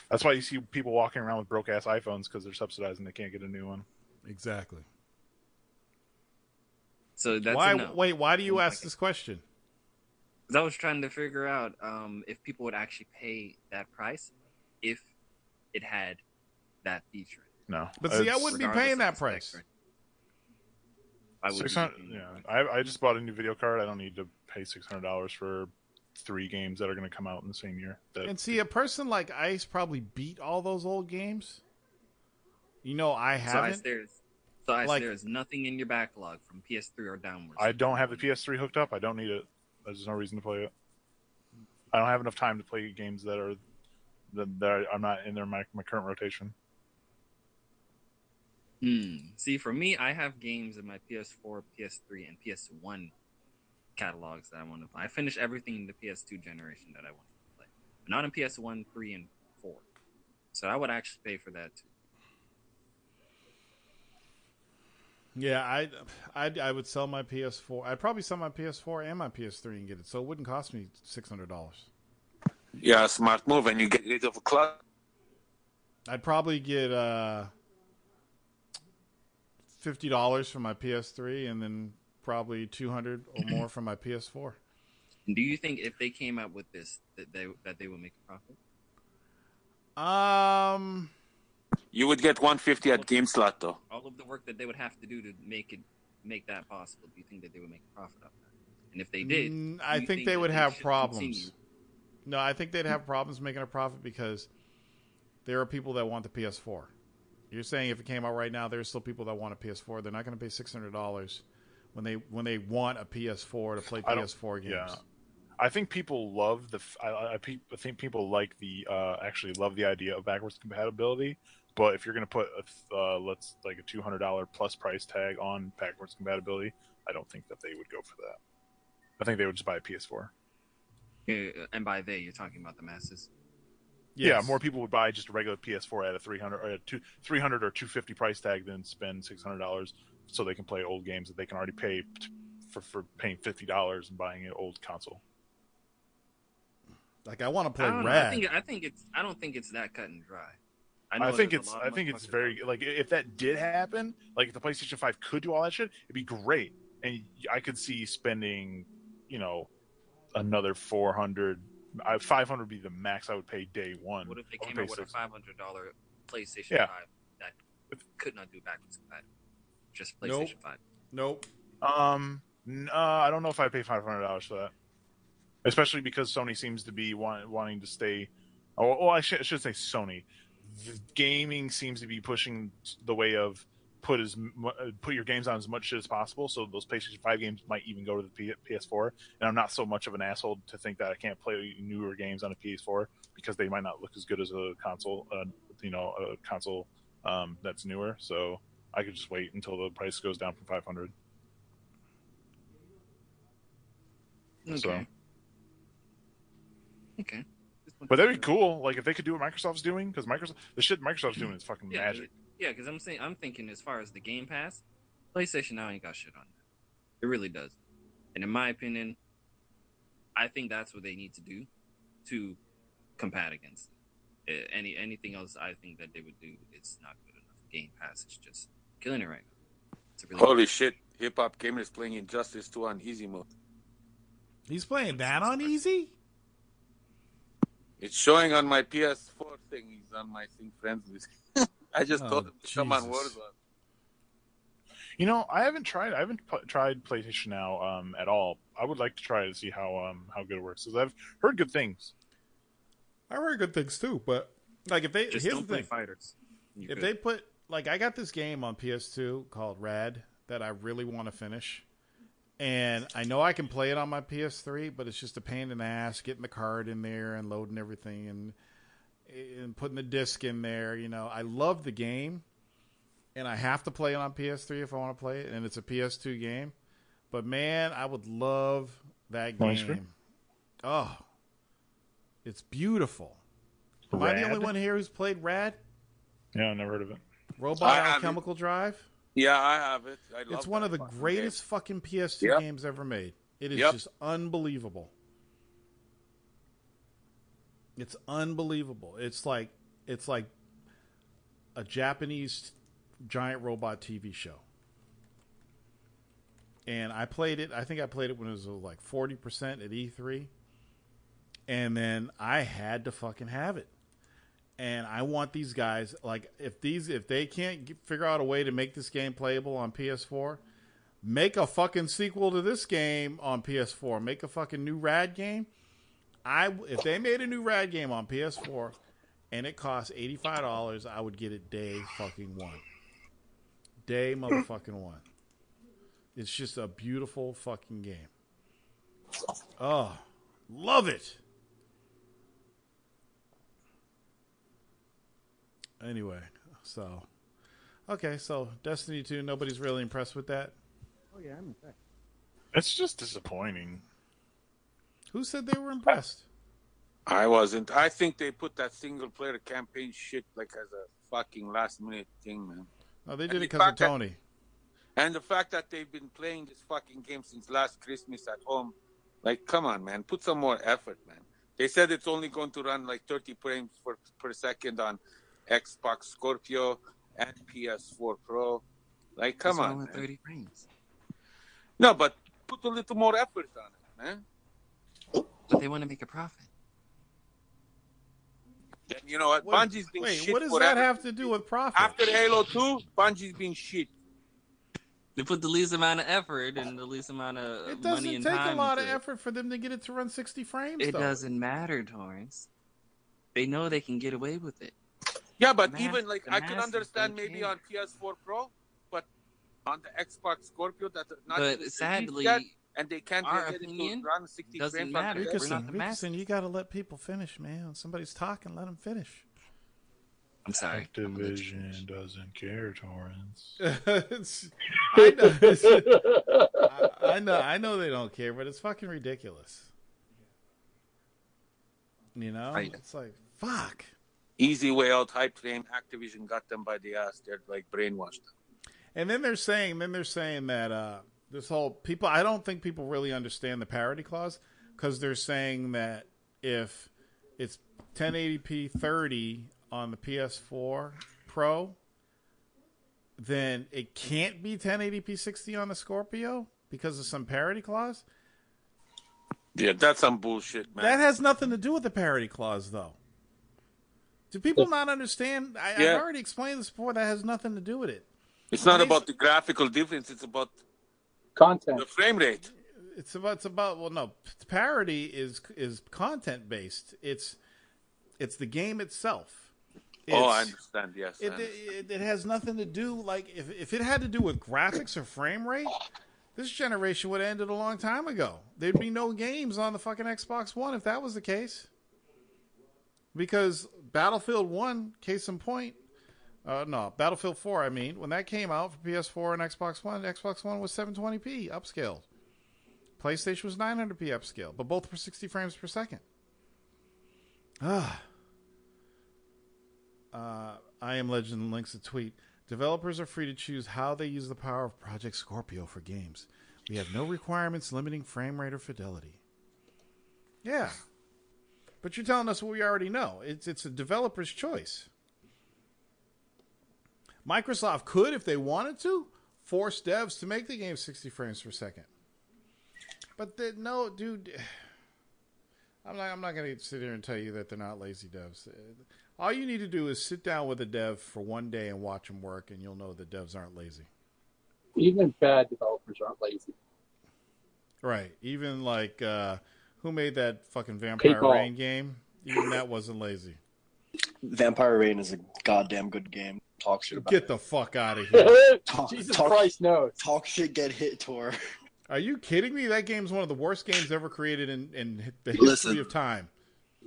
That's why you see people walking around with broke ass iPhones because they're subsidizing. They can't get a new one. Exactly. So that's why? Wait, why do you ask this question? Because I was trying to figure out if people would actually pay that price if it had that feature. No, but see, I wouldn't be paying that price. I just bought a new video card. I don't need to pay $600 for 3 games that are going to come out in the same year. And see, a person like Ice probably beat all those old games. You know, I haven't. There's nothing in your backlog from PS3 or downwards. I don't have the PS3 hooked up. I don't need it. There's no reason to play it. I don't have enough time to play games that are I'm not in my current rotation. See, for me, I have games in my PS4, PS3, and PS1 catalogs that I want to play. I finished everything in the PS2 generation that I wanted to play, but not in PS1, 3, and 4. So I would actually pay for that too. Yeah, I would sell my PS4. I'd probably sell my PS4 and my PS3 and get it, so it wouldn't cost me $600. Yeah, smart move, and you get rid of a club. I'd probably get $50 for my PS3, and then probably $200 or more for my PS4. Do you think if they came out with this that they would make a profit? You would get $150 at GameSlot, though. All of the work that they would have to do to make that possible, do you think that they would make a profit off that? And if they did, I think they would have problems. No, I think they'd have problems making a profit because there are people that want the PS4. You're saying if it came out right now, there's still people that want a PS4. They're not going to pay $600 when they want a PS4 to play PS4 games. Yeah. I think people love I think people like actually love the idea of backwards compatibility. But if you're going to put a $200 plus price tag on backwards compatibility, I don't think that they would go for that. I think they would just buy a PS4. And by they, you're talking about the masses. Yes. Yeah, more people would buy just a regular PS4 at a $300 or $250 price tag than spend $600 so they can play old games that they can already pay for paying $50 and buying an old console. Like I want to play Rad. I don't think it's that cut and dry. I think it's very like if that did happen, like if the PlayStation 5 could do all that shit, it'd be great, and I could see spending, another $400, $500 would be the max I would pay day one. What if they came out with a $500 PlayStation 5 that could not do backwards compatible? Just PlayStation 5. Nope. I don't know if I'd pay $500 for that, especially because Sony seems to be wanting to stay. I should say Sony. The gaming seems to be pushing the way of put your games on as much shit as possible. So those PlayStation 5 games might even go to the PS4. And I'm not so much of an asshole to think that I can't play newer games on a PS4 because they might not look as good as a console, a console that's newer. So I could just wait until the price goes down from $500. Okay. So. Okay. But that'd be cool. Like if they could do what Microsoft's doing, because the shit Microsoft's doing is fucking magic. Yeah, because I'm thinking as far as the Game Pass, PlayStation now ain't got shit on that. It really does. And in my opinion, I think that's what they need to do to combat against it. Anything else I think that they would do, it's not good enough. Game Pass is just killing it right now. Holy shit! Hip Hop Gamer is playing Injustice 2 on easy mode. He's playing that on easy? It's showing on my PS4 thing. He's on my Sync Friends list. I just told him to come on Warzone. I haven't tried PlayStation Now at all. I would like to try to see how good it works, because I've heard good things. I heard good things too, but like if they just here's don't the play thing. fighters. If they put I got this game on PS2 called Rad that I really want to finish. And I know I can play it on my PS3, but it's just a pain in the ass getting the card in there and loading everything and putting the disc in there. I love the game, and I have to play it on PS3 if I want to play it, and it's a PS2 game. But, man, I would love that game. Oh, it's beautiful. Am I the only one here who's played Rad? Yeah, I never heard of it. Robot Alchemical Drive? Yeah, I have it. It's one of the greatest fucking PS2 games ever made. It is just unbelievable. It's unbelievable. It's like a Japanese giant robot TV show. And I played it. I think I played it when it was like 40% at E3. And then I had to fucking have it. And I want these guys, like, if they can't figure out a way to make this game playable on PS4, make a fucking sequel to this game on PS4. Make a fucking new Rad game. If they made a new Rad game on PS4 and it costs $85, I would get it day fucking one. Day motherfucking one. It's just a beautiful fucking game. Oh, love it. Anyway, so Destiny 2, nobody's really impressed with that. Oh yeah, I'm impressed. It's just disappointing. Who said they were impressed? I wasn't. I think they put that single player campaign shit like as a fucking last minute thing, man. No, they did it because of Tony. And the fact that they've been playing this fucking game since last Christmas at home, like, come on, man, put some more effort, man. They said it's only going to run like 30 frames per second on Xbox Scorpio and PS4 Pro. Like, come on, man. 30 frames. No, but put a little more effort on it, man. But they want to make a profit. And you know what? Bungie's been shit. What does that have to do with profit? After Halo 2, Bungie's been shit. They put the least amount of effort and the least amount of money and time. It doesn't take a lot of effort for them to get it to run 60 frames. It doesn't matter, Torrance. They know they can get away with it. Yeah, but even like I can understand maybe on PS4 Pro, but on the Xbox Scorpio that not but sadly yet, and they can't our get it opinion to run 60 doesn't frames. matter. We're not the masters. You got to let people finish, man. When somebody's talking, let them finish. I'm sorry. Activision doesn't care, Torrance. I know they don't care, but it's fucking ridiculous. You know, it's like fuck. Easy way out, hype train. Activision got them by the ass. They're like brainwashed. And then they're saying that this whole people. I don't think people really understand the parity clause because they're saying that if it's 1080p 30 on the PS4 Pro, then it can't be 1080p 60 on the Scorpio because of some parity clause. Yeah, that's some bullshit, man. That has nothing to do with the parity clause, though. Do people not understand? I've already explained this before. That has nothing to do with it. It's not about the graphical difference. It's about content, the frame rate. It's about. Well, no, parity is content based. It's the game itself. I understand. Yes, it has nothing to do. Like if it had to do with graphics or frame rate, this generation would have ended a long time ago. There'd be no games on the fucking Xbox One if that was the case. Because Battlefield 1, case in point, Battlefield 4, I mean, when that came out for PS4 and Xbox One was 720p upscaled. PlayStation was 900p upscaled, but both were 60 frames per second. I Am Legend links a tweet. Developers are free to choose how they use the power of Project Scorpio for games. We have no requirements limiting frame rate or fidelity. Yeah. But you're telling us what we already know. It's a developer's choice. Microsoft could, if they wanted to, force devs to make the game 60 frames per second. But no, dude, I'm not going to sit here and tell you that they're not lazy devs. All you need to do is sit down with a dev for one day and watch them work, and you'll know that devs aren't lazy. Even bad developers aren't lazy. Right. Even like... who made that fucking Vampire Rain game? Even that wasn't lazy. Vampire Rain is a goddamn good game. Talk shit about Get it. the fuck out of here. Jesus Christ, no. Talk shit, get hit, Tor. Are you kidding me? That game's one of the worst games ever created in the history of time.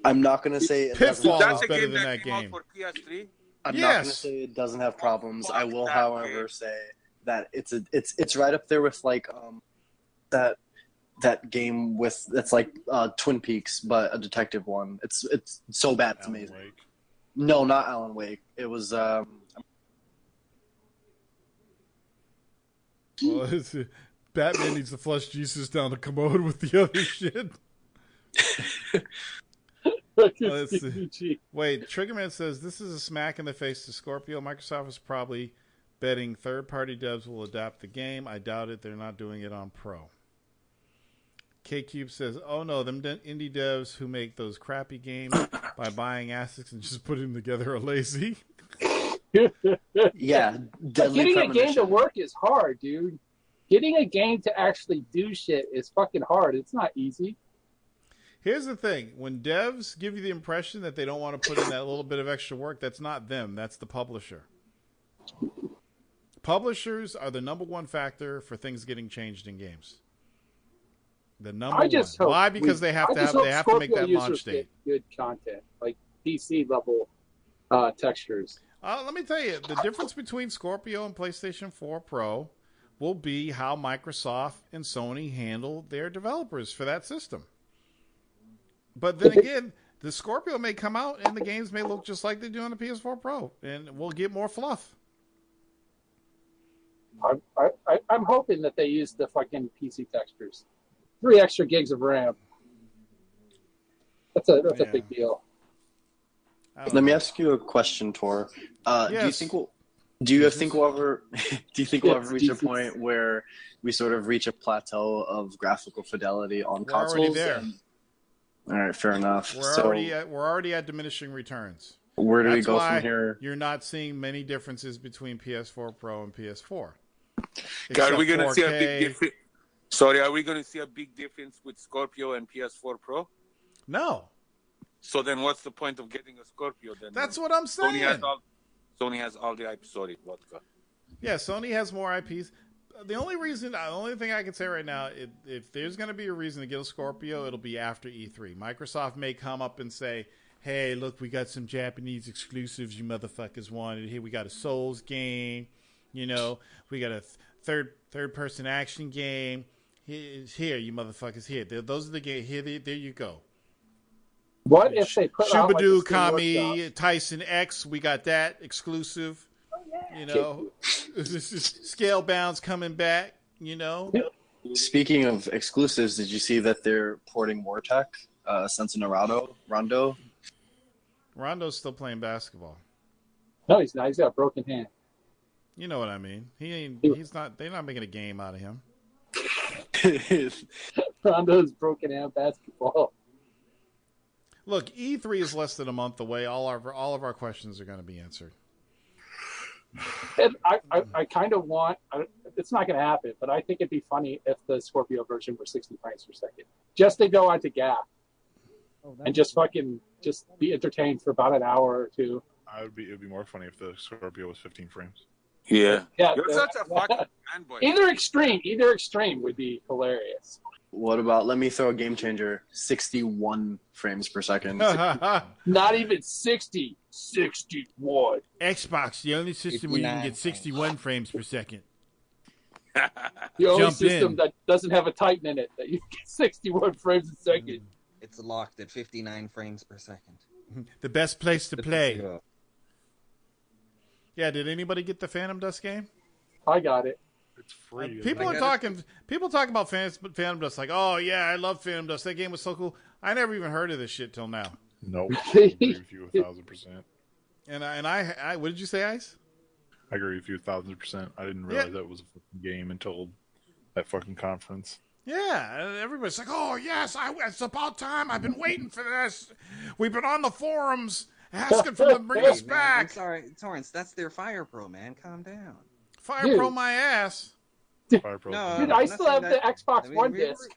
I'm not going to say it Pitfall is better than that game. For PS3? I'm not going to say it doesn't have problems. I will, however, say that it's right up there with like that game with that's like Twin Peaks, but a detective one. It's so bad, it's amazing. Wake. No, not Alan Wake. It was. Well, Batman needs to flush Jesus down the commode with the other shit. Let's see. Wait, Triggerman says this is a smack in the face to Scorpio. Microsoft is probably betting third-party devs will adapt the game. I doubt it. They're not doing it on Pro. K-Cube says, oh no, them indie devs who make those crappy games by buying assets and just putting them together are lazy. Yeah. Getting a game to work is hard, dude. Getting a game to actually do shit is fucking hard. It's not easy. Here's the thing. When devs give you the impression that they don't want to put in that little bit of extra work, that's not them. That's the publisher. Publishers are the number one factor for things getting changed in games. The number one. Why? Because they have to make that launch date. Good content, like PC level textures. Let me tell you, the difference between Scorpio and PlayStation 4 Pro will be how Microsoft and Sony handle their developers for that system. But then again, the Scorpio may come out and the games may look just like they do on the PS4 Pro, and we'll get more fluff. I'm hoping that they use the fucking PC textures. 3 extra gigs of RAM. That's a big deal. Let me ask you a question, Tor. Yes. Do you think we'll ever reach a point where we sort of reach a plateau of graphical fidelity on consoles? Already there. All right, fair enough. We're already at diminishing returns. Where do we go from here? You're not seeing many differences between PS4 Pro and PS4. Are we going to see a big difference? Sorry, are we going to see a big difference with Scorpio and PS4 Pro? No. So then, what's the point of getting a Scorpio? Then that's what I'm saying. Sony has all the IP. Sorry, vodka. Yeah, Sony has more IPs. The only thing I can say right now, if there's going to be a reason to get a Scorpio, it'll be after E3. Microsoft may come up and say, hey, look, we got some Japanese exclusives you motherfuckers wanted. Here, we got a Souls game. You know, we got a third-person action game. Here, you motherfuckers. Here, those are the games. Here, there you go. What if they put out Shubadoo, Kami, Tyson X, we got that exclusive. You know, Scalebound's coming back, you know. Speaking of exclusives, did you see that they're porting Mortec, Sensen Rondo? Rondo's still playing basketball. No, he's not. He's got a broken hand. You know what I mean. He's not. They're not making a game out of him. Rondo's broken hand basketball. Look, E3 is less than a month away. All of our questions are going to be answered. And I kind of want, it's not going to happen, but I think it'd be funny if the Scorpio version were 60 frames per second. Just to go onto Gap and just be entertained for about an hour or two. It'd be more funny if the Scorpio was 15 frames. Yeah. You're such a fucking fanboy. Either extreme would be hilarious. What about, let me throw a game changer, 61 frames per second. Not even 60, 61. Xbox, the only system where you can get 61 frames per second. The only system that doesn't have a Titan in it that you get 61 frames a second. It's locked at 59 frames per second. The best place to play. Yeah, did anybody get the Phantom Dust game? I got it. It's free. People talk about Phantom Dust like, oh yeah, I love Phantom Dust. That game was so cool. I never even heard of this shit till now. Nope. I agree with you 1,000%. And I what did you say, Ice? I agree with you 1,000%. I didn't realize that was a fucking game until that fucking conference. Yeah, everybody's like, oh yes, it's about time. I've been waiting for this. We've been on the forums asking for them to bring us back. I'm sorry, Torrance, that's their Fire Pro, man. Calm down. Fire Pro my ass. Fire Pro. No, dude, I still have the Xbox One disc.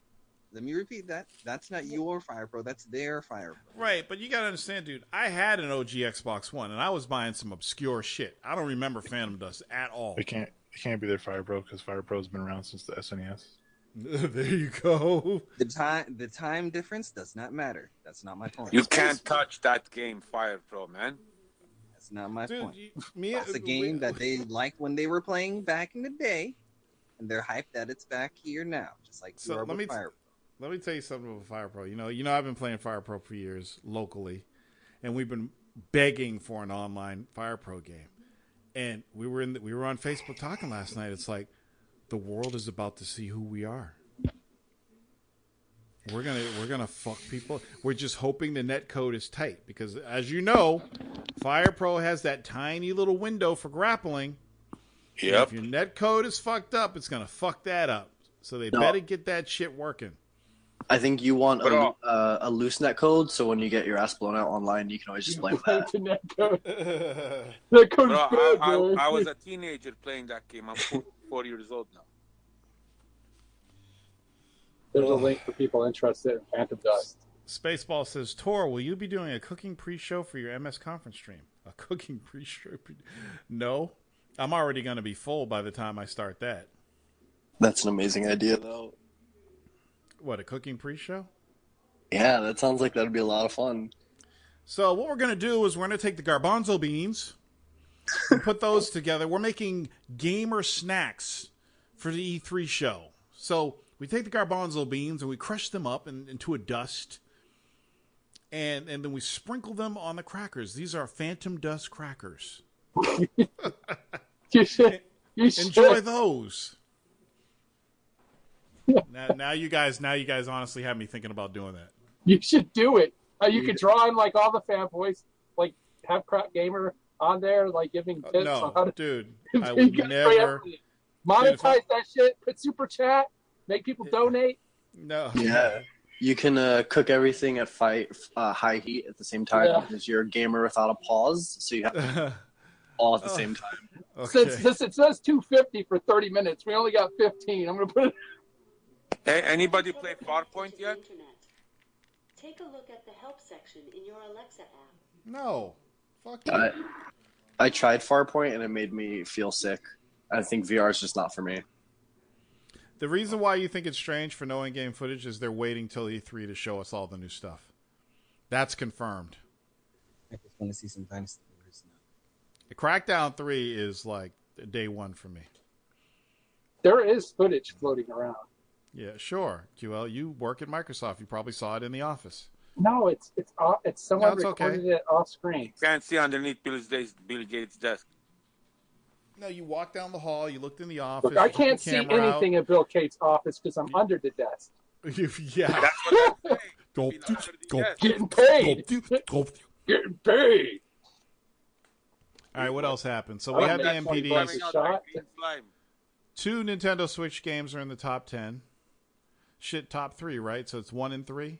Let me repeat that. That's not your Fire Pro. That's their Fire Pro. Right, but you got to understand, dude. I had an OG Xbox One, and I was buying some obscure shit. I don't remember Phantom Dust at all. It can't be their Fire Pro because Fire Pro's been around since the SNES. There you go. The time difference does not matter. That's not my point. You can't touch that game, Fire Pro, man. That's not my point. It's a game that they liked when they were playing back in the day, and they're hyped that it's back here now. Just like so let me tell you something about Fire Pro. You know, I've been playing Fire Pro for years locally, and we've been begging for an online Fire Pro game. And we were on Facebook talking last night. It's like the world is about to see who we are. We're gonna fuck people. We're just hoping the net code is tight because, as you know, Fire Pro has that tiny little window for grappling. Yep. If your net code is fucked up, it's gonna fuck that up. So they better get that shit working. I think you want a loose net code, so when you get your ass blown out online, you can always just blame that. Net code. Net code is good, I was a teenager playing that game. I'm 4 years old now. There's a link for people interested in Phantom Dust. Spaceball says, Tor, will you be doing a cooking pre-show for your MS conference stream? A cooking pre-show? No. I'm already going to be full by the time I start that. That's an amazing idea, though. What, a cooking pre-show? Yeah, that sounds like that would be a lot of fun. So what we're going to do is we're going to take the garbanzo beans and put those together. We're making gamer snacks for the E3 show. So we take the garbanzo beans and we crush them up into a dust. And then we sprinkle them on the crackers. These are Phantom Dust crackers. You should. Enjoy those. Now you guys honestly have me thinking about doing that. You should do it. You could draw in like all the fanboys, like have Crap Gamer on there, like giving tips on how to. Dude, I would never monetize that shit. Put super chat. Make people donate. No. Yeah. You can cook everything at high heat at the same time because you're a gamer without a pause, so you have to all at the same time. Okay. Since it says 250 for 30 minutes, we only got 15. I'm gonna put it. Hey, anybody play Farpoint yet? take a look at the help section in your Alexa app. No. Fuck you. I tried Farpoint and it made me feel sick. I think VR is just not for me. The reason why you think it's strange for no in-game footage is they're waiting till E3 to show us all the new stuff. That's confirmed. I just want to see some Dynasty Warriors now. Crackdown 3 is like day one for me. There is footage floating around. Yeah, sure. QL, you work at Microsoft. You probably saw it in the office. No, it's someone No, it's recorded okay. it off screen. Can't see underneath Bill Gates' desk. No, you walked down the hall. You looked in the office. Look, I can't see anything in Bill Cates' office because I'm under the desk. Yeah. That's what I'm saying. Getting paid. Getting paid. All right, what else happened? So we had the MPDs. Shot. 2 Nintendo Switch games are in the top 10. Shit, top 3, right? So it's 1 and 3.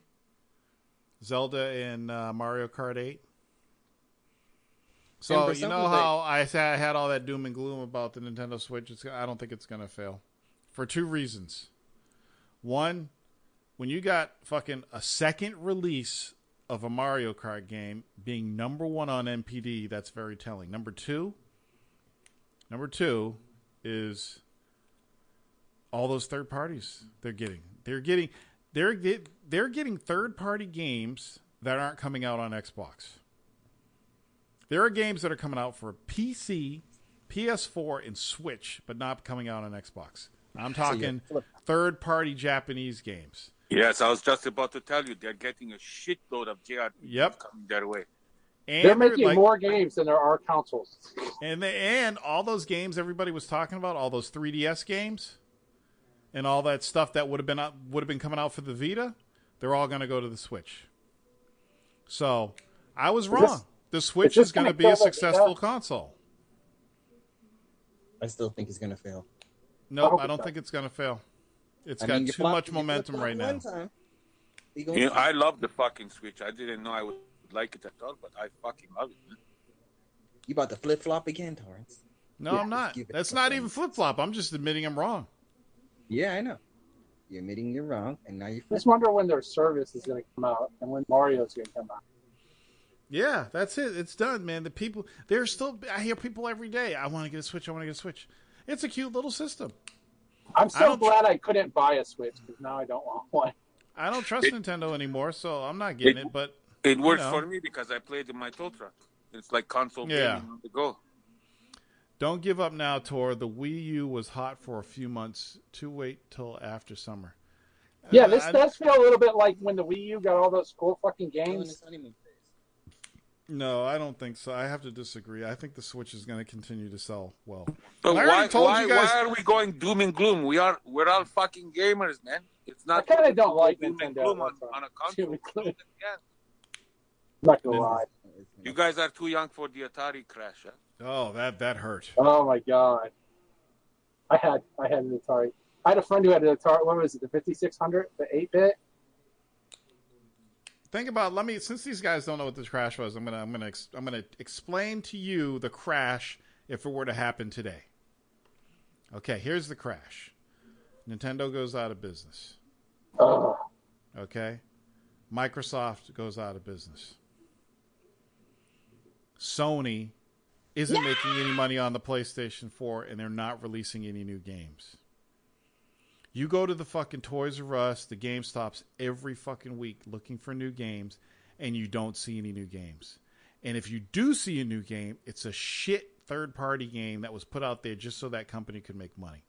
Zelda and Mario Kart 8. So you know how I had all that doom and gloom about the Nintendo Switch? I don't think it's going to fail. For 2 reasons. One, when you got fucking a second release of a Mario Kart game being number 1 on NPD, that's very telling. Number two is all those third parties they're getting. They're getting third party games that aren't coming out on Xbox. There are games that are coming out for PC, PS4, and Switch, but not coming out on Xbox. I'm talking third party Japanese games. Yes, I was just about to tell you they're getting a shitload of JRPGs coming their way. And they're making more games than there are consoles. And all those games everybody was talking about, all those 3DS games, and all that stuff that would have been coming out for the Vita, they're all going to go to the Switch. So I was wrong. The Switch is going to be a successful console. I still think it's going to fail. Nope, I don't think it's going to fail. It's got too much momentum right now. I love the fucking Switch. I didn't know I would like it at all, but I fucking love it, man. You about to flip-flop again, Torrance? No, I'm not. That's not even flip-flop. I'm just admitting I'm wrong. Yeah, I know. You're admitting you're wrong, and now you're... I just wonder when their service is going to come out and when Mario's going to come out. Yeah, that's it. It's done, man. The people, I hear people every day, I want to get a Switch, I want to get a Switch. It's a cute little system. I'm so glad I couldn't buy a Switch because now I don't want one. I don't trust Nintendo anymore, so I'm not getting it, but... It works for me because I played in my tow truck. It's like console gaming on the go. Don't give up now, Tor. The Wii U was hot for a few months. To wait till after summer. Yeah, this does feel a little bit like when the Wii U got all those cool fucking games. No, I don't think so. I have to disagree. I think the Switch is going to continue to sell well. But why are we going doom and gloom? We're all fucking gamers, man. It's not. I kind of don't like doom Nintendo and gloom on a console. I'm not gonna lie. You guys are too young for the Atari crash, huh? Oh, that hurt. Oh my god. I had an Atari. I had a friend who had an Atari. What was it? The 5600, the 8-bit. Think about. Since these guys don't know what this crash was, I'm gonna explain to you the crash if it were to happen today. Okay, here's the crash. Nintendo goes out of business. Okay, Microsoft goes out of business. Sony isn't making any money on the PlayStation 4, and they're not releasing any new games. You go to the fucking Toys R Us, the GameStops every fucking week looking for new games, and you don't see any new games. And if you do see a new game, it's a shit third-party game that was put out there just so that company could make money.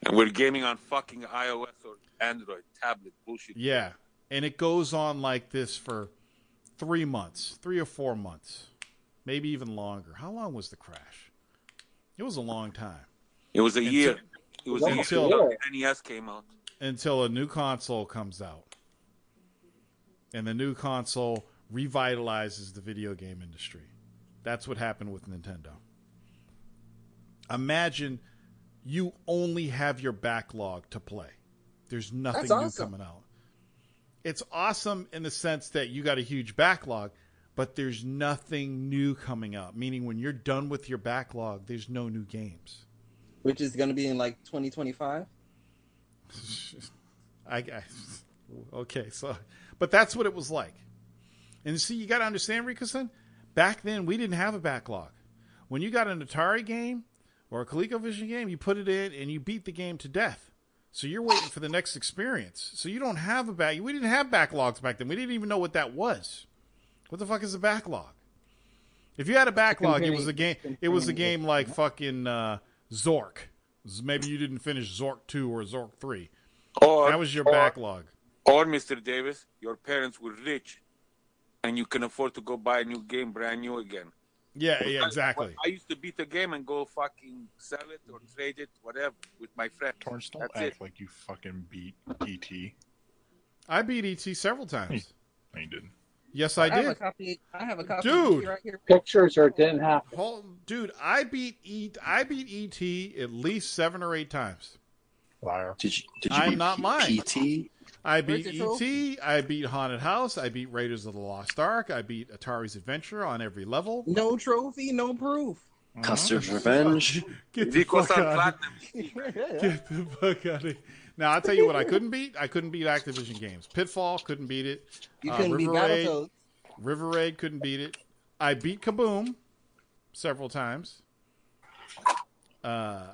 And we're gaming on fucking iOS or Android tablet bullshit. Yeah, and it goes on like this for 3 months, 3 or 4 months. Maybe even longer. How long was the crash? It was a long time. It was a year. It was until the NES came out. Until a new console comes out. And the new console revitalizes the video game industry. That's what happened with Nintendo. Imagine you only have your backlog to play. There's nothing new coming out. It's awesome in the sense that you got a huge backlog, but there's nothing new coming out. Meaning when you're done with your backlog, there's no new games. Which is going to be in like 2025? Okay, so, but that's what it was like. And see, you got to understand, Rika-san, back then we didn't have a backlog. When you got an Atari game or a ColecoVision game, you put it in and you beat the game to death. So you're waiting for the next experience. So you don't have a back. We didn't have backlogs back then. We didn't even know what that was. What the fuck is a backlog? If you had a backlog, it was a game. It was a game like fucking Zork. Maybe you didn't finish Zork 2 or Zork 3. That was your backlog. Or, Mr. Davis, your parents were rich, and you can afford to go buy a new game brand new again. Yeah, exactly. I used to beat the game and go fucking sell it or trade it, whatever, with my friends. Torrance, don't act like you fucking beat E.T. I beat E.T. several times. No, you didn't. Yes, I did. I have a copy Dude. of E.T. right here. Pictures or it didn't happen. Dude, I beat E.T. at least 7 or 8 times. Liar. Did you I'm beat not lying. PT? I beat E.T., I beat Haunted House, I beat Raiders of the Lost Ark, I beat Atari's Adventure on every level. No trophy, no proof. Custer's Revenge. Get the fuck out of here. Get the fuck out of here. Now, I'll tell you what I couldn't beat. I couldn't beat Activision games. Pitfall, couldn't beat it. You couldn't beat Battletoads. River Raid, couldn't beat it. I beat Kaboom several times. And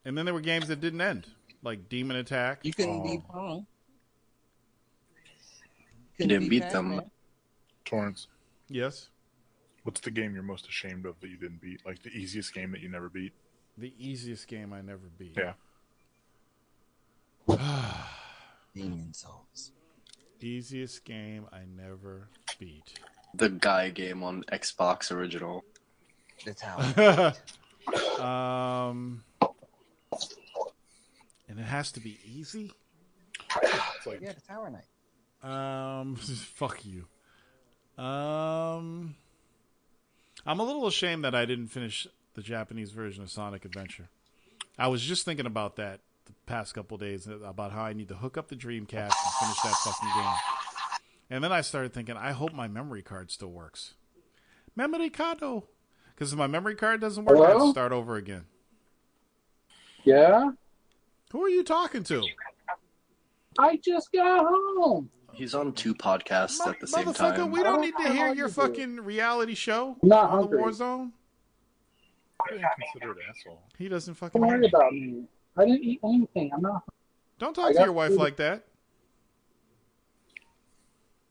then there were games that didn't end, like Demon Attack. You couldn't beat Pong. You didn't beat them. Torrance, Yes. what's the game you're most ashamed of that you didn't beat? Like the easiest game that you never beat? The easiest game I never beat. Yeah. Demon Souls. Easiest game I never beat. The Guy game on Xbox original. The Tower. And it has to be easy? It's like, Yeah, the Tower Knight. Fuck you. I'm a little ashamed that I didn't finish the Japanese version of Sonic Adventure. I was just thinking about that the past couple of days, about how I need to hook up the Dreamcast and finish that fucking game. And then I started thinking, I hope my memory card still works. Memory cardo. Because if my memory card doesn't work, I have to start over again. Yeah? Who are you talking to? I just got home. He's on 2 podcasts at the same time. Motherfucker, we don't need to hear your fucking reality show Not on hungry. the Warzone. what an inconsiderate asshole. He doesn't fucking Don't hear worry me. about me. I didn't eat anything. I'm not. Don't talk to your wife like that.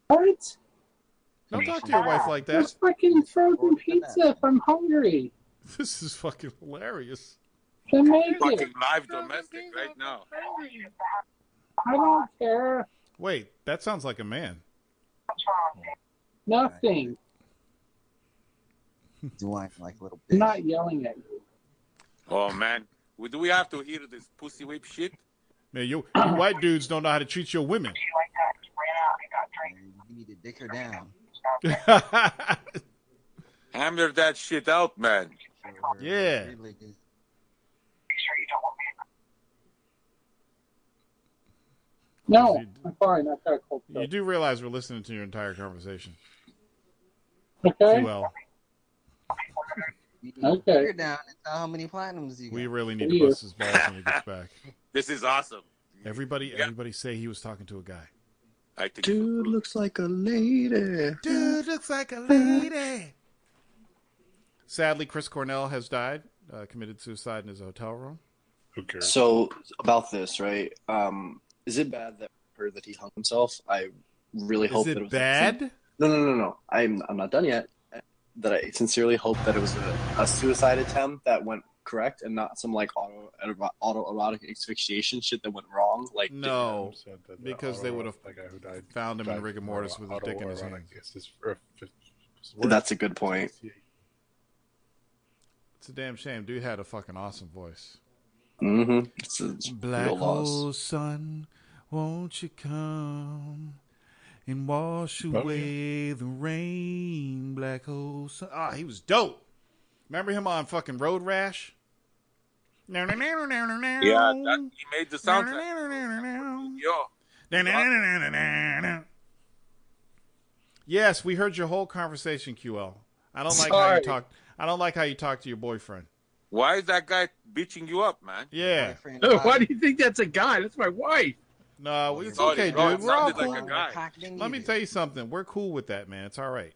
What? Don't talk to your wife like that. There's fucking frozen pizza if I'm hungry. This is fucking hilarious. Then make Fucking it. live domestic right now. I don't care. Wait, that sounds like a man. Nothing. Do I like little I'm bitch? not yelling at you. Oh, man. Do we have to hear this pussy whip shit? Man, you white dudes don't know how to treat your women. You need to dick her down. Hammer that shit out, man. Yeah. Really good. No, I'm fine. I've got a cold You do realize we're listening to your entire conversation. Okay. Well, You need to Okay. dick her down and tell how many platinums you got. we really need to bust his balls when he gets back. This is awesome. Everybody say he was talking to a guy. I think Dude looks like a lady. Dude looks like a lady. Sadly, Chris Cornell has died, committed suicide in his hotel room. Who cares? So about this, right? Is it bad that I heard that he hung himself? I really hope Is that it it was bad? No. I'm not done yet. That I sincerely hope that it was a suicide attempt that went correct and not some like autoerotic asphyxiation shit that went wrong. Like No, Said that because they would have that guy who died found him in died rigor mortis with his dick in his hand. that's a good point. It's a damn shame. Dude had a fucking awesome voice. Mm-hmm. It's Black real loss. hole sun, won't you come and wash away the rain? Black hole sun. Ah, he was dope. Remember him on fucking Road Rash? Yeah, he made the soundtrack. Yo. Yes, we heard your whole conversation, QL. I don't like how you talk. I don't like how you talk to your boyfriend. Why is that guy bitching you up, man? Yeah. Why do you think that's a guy? That's my wife. No, it's okay, dude. It We're all sounded cool. like a guy. Let me tell you something. We're cool with that, man. It's all right.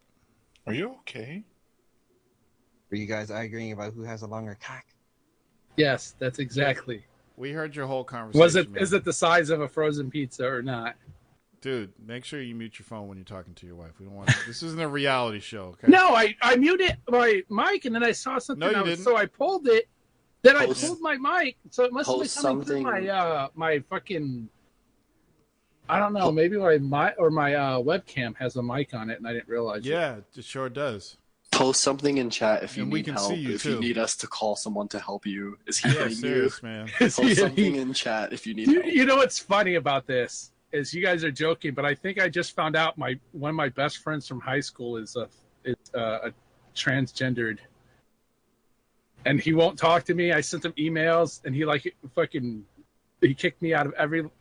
Are you okay? Are you guys arguing about who has a longer cock? Yes, that's exactly. We heard your whole conversation. Is it the size of a frozen pizza or not? Dude, make sure you mute your phone when you're talking to your wife. We don't want. This isn't a reality show, okay? No, I muted my mic and then I saw something. No, you didn't. So I pulled it. Then I pulled my mic, so it must have been coming through my fucking. I don't know. Maybe my webcam has a mic on it, and I didn't realize. Yeah, it sure does. Post something in chat if you need help. If you need us to call someone to help you, is he hitting serious, you? Man. Post something in chat if you need help. You know what's funny about this is you guys are joking, but I think I just found out one of my best friends from high school is a transgendered. And he won't talk to me. I sent him emails, and he kicked me out of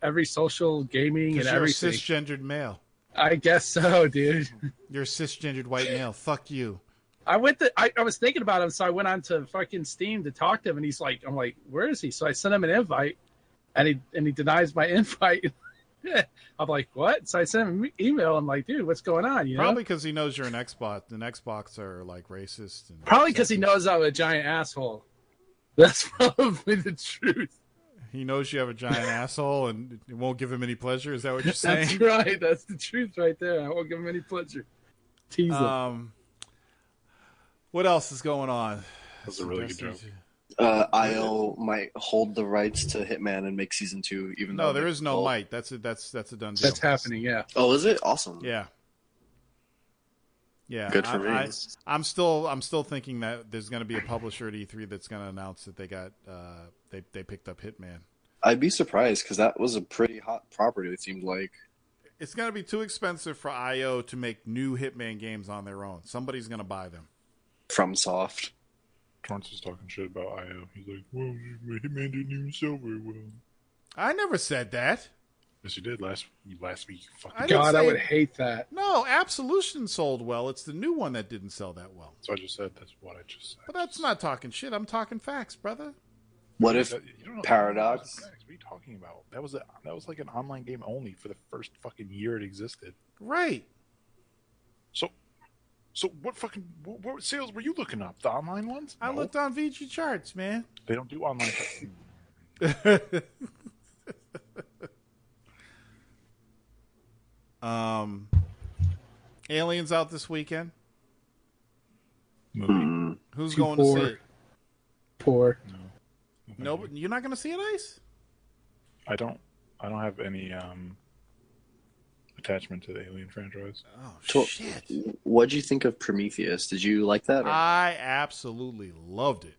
every social gaming and everything. You're a cisgendered male. I guess so, dude. You're a cisgendered white male. Fuck you. I was thinking about him, so I went on to fucking Steam to talk to him, and he's like, I'm like, where is he? So I sent him an invite, and he denies my invite. I'm like, what? So I sent him an email. I'm like, dude, what's going on? Probably because he knows you're an Xbox. And Xbox are like racist. And probably because he knows I'm a giant asshole. That's probably the truth. He knows you have a giant asshole, and it won't give him any pleasure. Is that what you're saying? That's right. That's the truth right there. I won't give him any pleasure. Tease him. What else is going on? That's a really good joke. IO might hold the rights to Hitman and make season 2, even though there is no might. That's a done deal. That's happening. Yeah. Oh, is it? Awesome. Yeah. Yeah. Good for me. I'm still thinking that there's going to be a publisher at E3 that's going to announce that they got they picked up Hitman. I'd be surprised because that was a pretty hot property. It seemed like it's going to be too expensive for IO to make new Hitman games on their own. Somebody's going to buy them. FromSoft. Torrance was talking shit about IO. He's like, well, Hitman didn't even sell very well. I never said that. Yes, you did last week. I would hate that. No, Absolution sold well. It's the new one that didn't sell that well. So I just said that's what I just said. But that's not talking shit. I'm talking facts, brother. What if Paradox? What are you talking about? That was like an online game only for the first fucking year it existed. Right. So what sales were you looking up? The online ones? I looked on VG charts, man. They don't do online. Aliens out this weekend. Movie. Who's going to see it? Poor. No, but you're not going to see it, Ice? I don't have any attachment to the Alien franchise. Oh, shit. What'd you think of Prometheus? Did you like that? I absolutely loved it.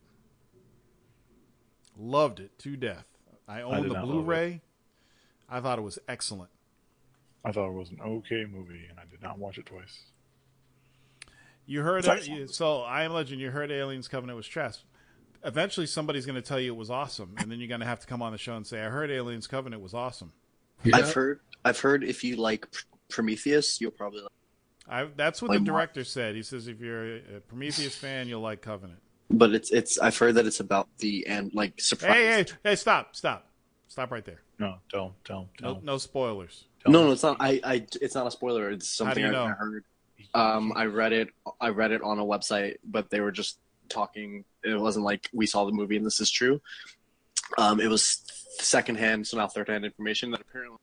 Loved it to death. I own the Blu-ray. I thought it was excellent. I thought it was an okay movie, and I did not watch it twice. You heard so I Am Legend. You heard Aliens Covenant was trash. Eventually, somebody's going to tell you it was awesome, and then you're going to have to come on the show and say, "I heard Aliens Covenant was awesome." Yeah. I've heard if you like Prometheus, you'll probably like. That's what the director said. He says if you're a Prometheus fan, you'll like Covenant. But it's I've heard that it's about the end, like surprise. Hey! Stop right there. No, don't. No spoilers. No, it's not. It's not a spoiler. It's something I heard. I read it on a website, but they were just talking. It wasn't like we saw the movie and this is true. It was secondhand, so now third-hand information that apparently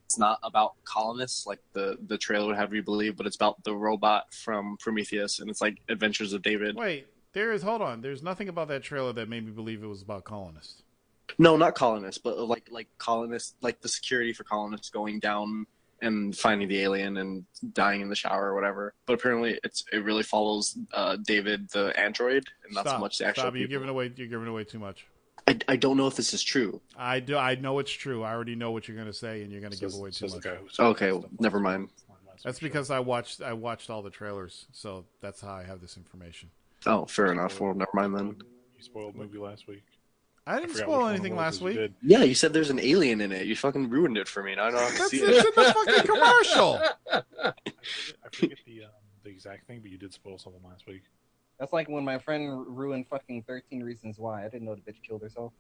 it's not about colonists like the trailer would have you believe, but it's about the robot from Prometheus, and it's like Adventures of David. Wait, hold on. There's nothing about that trailer that made me believe it was about colonists. No, not colonists, but like colonists, like the security for colonists going down and finding the alien and dying in the shower or whatever. But apparently, it really follows David the android, and not so much the actual. Stop! You're giving away too much. I don't know if this is true. I do. I know it's true. I already know what you're going to say, and you're going to give away too much. Okay, well, never mind. That's because I watched all the trailers, so that's how I have this information. Oh, fair enough. Well, never mind then. You spoiled the movie last week. I didn't spoil anything last week. Yeah, you said there's an alien in it. You fucking ruined it for me. Now I don't have to see it. It's in the fucking commercial. I forget the exact thing, but you did spoil something last week. That's like when my friend ruined fucking 13 Reasons Why. I didn't know the bitch killed herself.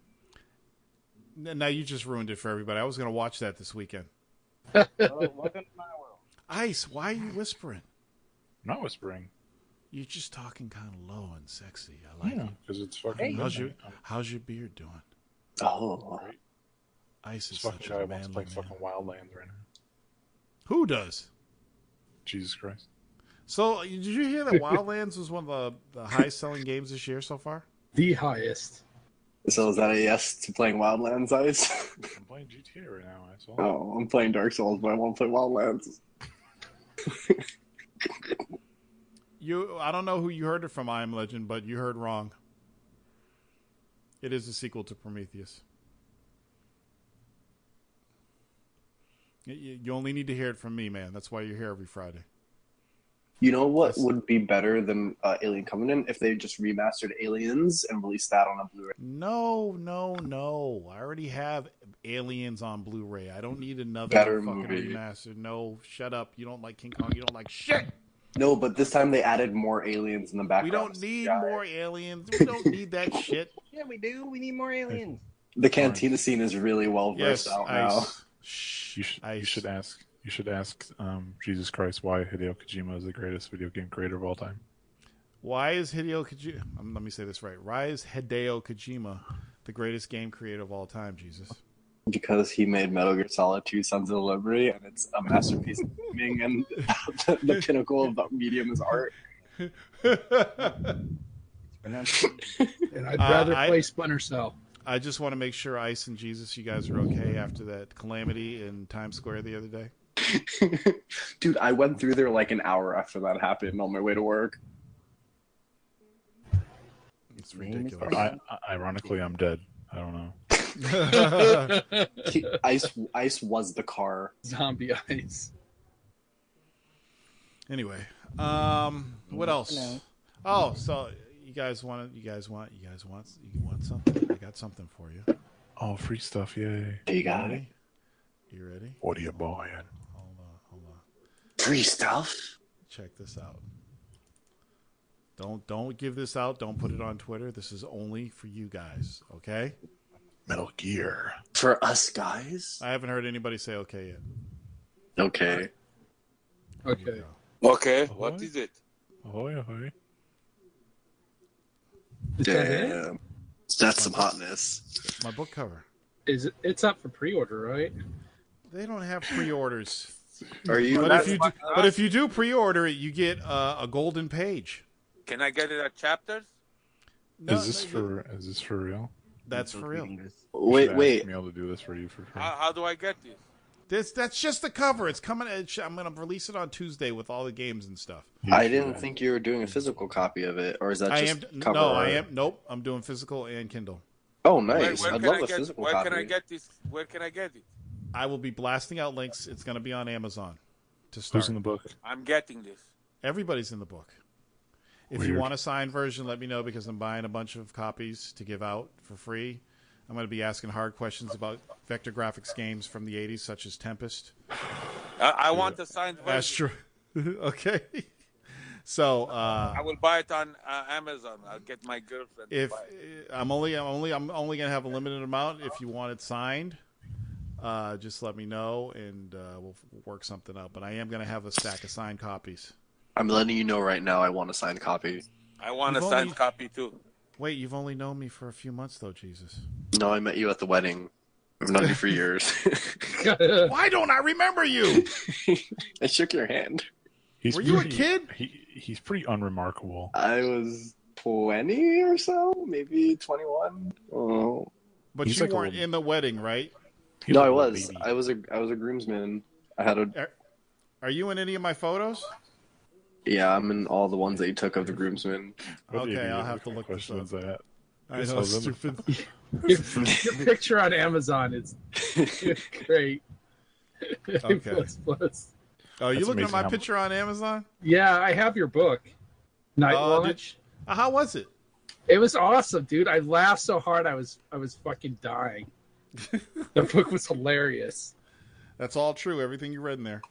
Now you just ruined it for everybody. I was going to watch that this weekend. Welcome to my world. Ice, why are you whispering? I'm not whispering. You're just talking kind of low and sexy. I like it. Because it's fucking. How's your beard doing? Oh, Great. Ice is fucking such guy a wants manly to play man. fucking Wildlands right now. Who does? Jesus Christ. So, did you hear that Wildlands was one of the highest selling games this year so far? The highest. so is that a yes to playing Wildlands, Ice? I'm playing GTA right now, asshole. Oh, I'm playing Dark Souls, but I won't play Wildlands. I don't know who you heard it from, I Am Legend, but you heard wrong. It is a sequel to Prometheus. You only need to hear it from me, man. That's why you're here every Friday. You know what would be better than Alien Covenant if they just remastered Aliens and released that on a Blu-ray? No. I already have Aliens on Blu-ray. I don't need another Better fucking movie. remaster. No, shut up. You don't like King Kong. You don't like shit. No, but this time they added more aliens in the background. We don't need more aliens. We don't need that shit. Yeah, we do. We need more aliens. The Cantina scene is really well versed out now. You should ask Jesus Christ why Hideo Kojima is the greatest video game creator of all time. Why is Hideo Kojima? Let me say this right. Why is Hideo Kojima the greatest game creator of all time, Jesus? Because he made Metal Gear Solid 2 Sons of the Liberty, and it's a masterpiece of gaming, and the pinnacle of the medium is art. And I'd rather play Splinter Cell. I just want to make sure Ice and Jesus, you guys are okay after that calamity in Times Square the other day. Dude, I went through there like an hour after that happened on my way to work. It's ridiculous. Ironically, I'm dead. I don't know. Ice was the car. Zombie Ice. Anyway, what else? Oh, so you guys want something? I got something for you. Oh, free stuff, yay! You got it. You ready? What are you buying? Hold on. Free stuff. Check this out. Don't give this out. Don't put it on Twitter. This is only for you guys. Okay? Metal Gear. For us guys? I haven't heard anybody say okay yet. Okay. Okay. Okay, what is it? Ahoy. Damn. That's some hotness. It's my book cover. It's up for pre-order, right? They don't have pre-orders. Are you? But if you do pre-order it, you get a golden page. Can I get it at Chapters? No, is this for real? That's for real. Wait. Ask me able to do this for you for free. How do I get this? That's just the cover. It's coming. I'm going to release it on Tuesday with all the games and stuff. I didn't think you were doing a physical copy of it, or is that just cover? No, I am. Nope, I'm doing physical and Kindle. Oh, nice! Where I'd can love I a get, physical where copy. can I get this? Where can I get it? I will be blasting out links. It's going to be on Amazon to start. Who's in the book? I'm getting this. Everybody's in the book. If you want a signed version, let me know because I'm buying a bunch of copies to give out for free. I'm going to be asking hard questions about vector graphics games from the 80s, such as Tempest. I want the signed version. That's true. Okay. So I will buy it on Amazon. I'll get my girlfriend. If to buy it. I'm only going to have a limited amount. If you want it signed, just let me know and we'll work something out. But I am going to have a stack of signed copies. I'm letting you know right now. I want a signed copy. I want a signed copy too. Wait, you've only known me for a few months, though, Jesus. No, I met you at the wedding. I've known you for years. Why don't I remember you? I shook your hand. Were you a kid? He's pretty unremarkable. I was 20 or so, maybe 21. Oh. But you weren't in the wedding, right? No, I was. I was a groomsman. I had a. Are you in any of my photos? Yeah, I'm in all the ones that you took of the groomsman. Okay, I'll have to look this up. That? I know, stupid. Your picture on Amazon is great. Okay. Plus. Oh, you looking at my picture on Amazon? Yeah, I have your book. Night Watch. How was it? It was awesome, dude. I laughed so hard I was fucking dying. The book was hilarious. That's all true. Everything you read in there.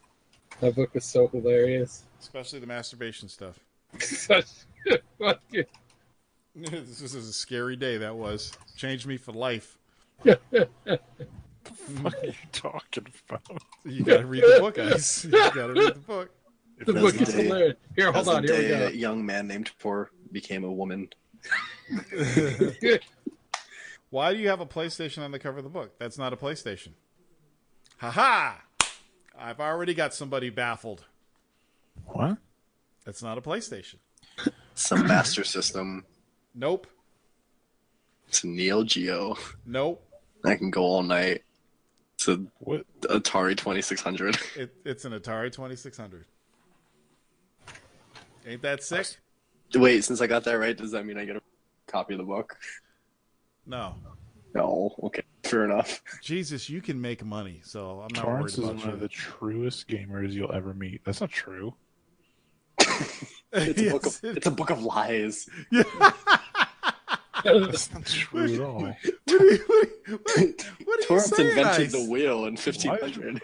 That book was so hilarious. Especially the masturbation stuff. Such fucking. This was a scary day. That was changed me for life. What are you talking about? You gotta read the book, guys. You gotta read the book. The book is hilarious. Here, hold on. Here we go. A young man named Tor became a woman. Why do you have a PlayStation on the cover of the book? That's not a PlayStation. Ha! I've already got somebody baffled. What? That's not a PlayStation. Some Master System. Nope. It's a Neo Geo. Nope. I can go all night. It's a What? Atari 2600. It's an Atari 2600. Ain't that sick? Wait, since I got that right, does that mean I get a copy of the book? No. No. Okay, fair enough. Jesus, you can make money, so I'm not Torrance is worried about one of the you. truest gamers you'll ever meet. That's not true. It's a book of lies. Yeah. That's not true at all. What are you Torrance saying, invented Ice? the wheel in 1500.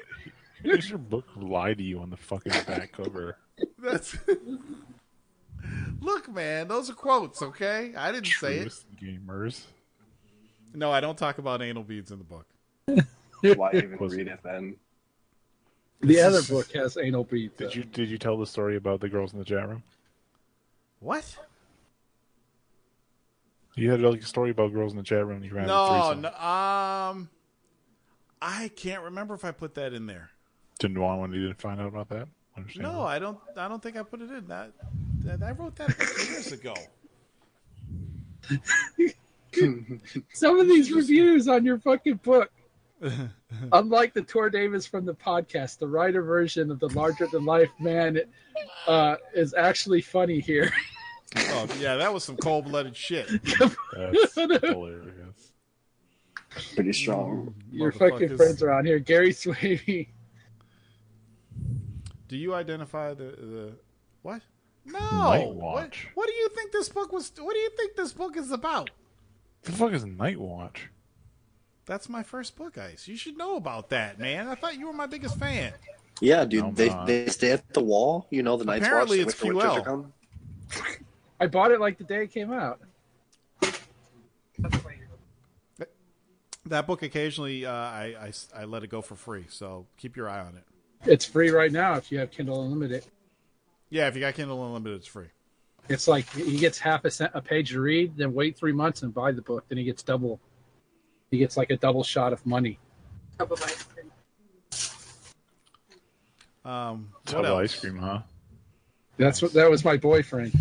Why does your book lie to you on the fucking back cover? That's... Look, man, those are quotes, okay? I didn't say it. Truest gamers. No, I don't talk about anal beads in the book. Why even read it then? The other book has anal beads. Did you tell the story about the girls in the chat room? What? You had like a story about girls in the chat room. And you ran No, I can't remember if I put that in there. Didn't want when you didn't find out about that. No, I don't think I put it in. That I wrote that years ago. Some of these reviews on your fucking book. Unlike the Tor Davis from the podcast, the writer version of the larger-than-life man is actually funny here. Oh, yeah, that was some cold-blooded shit. That's hilarious. Pretty strong. Your fucking friends are on here. Gary Swavey. Do you identify the what? No. Night Watch. What do you think this book was? What do you think this book is about? The fuck is Night Watch? That's my first book, Ice. You should know about that, man. I thought you were my biggest fan. Yeah, dude. They stay at the wall. You know the Night's Apparently Watch. it's QL. I bought it like the day it came out. That book occasionally, I let it go for free, so keep your eye on it. It's free right now if you have Kindle Unlimited. Yeah, if you got Kindle Unlimited, it's free. It's like he gets half a page to read, then wait 3 months and buy the book. Then he gets double. He gets like a double shot of money. Cup of ice cream. Tub of ice cream, huh? That was my boyfriend.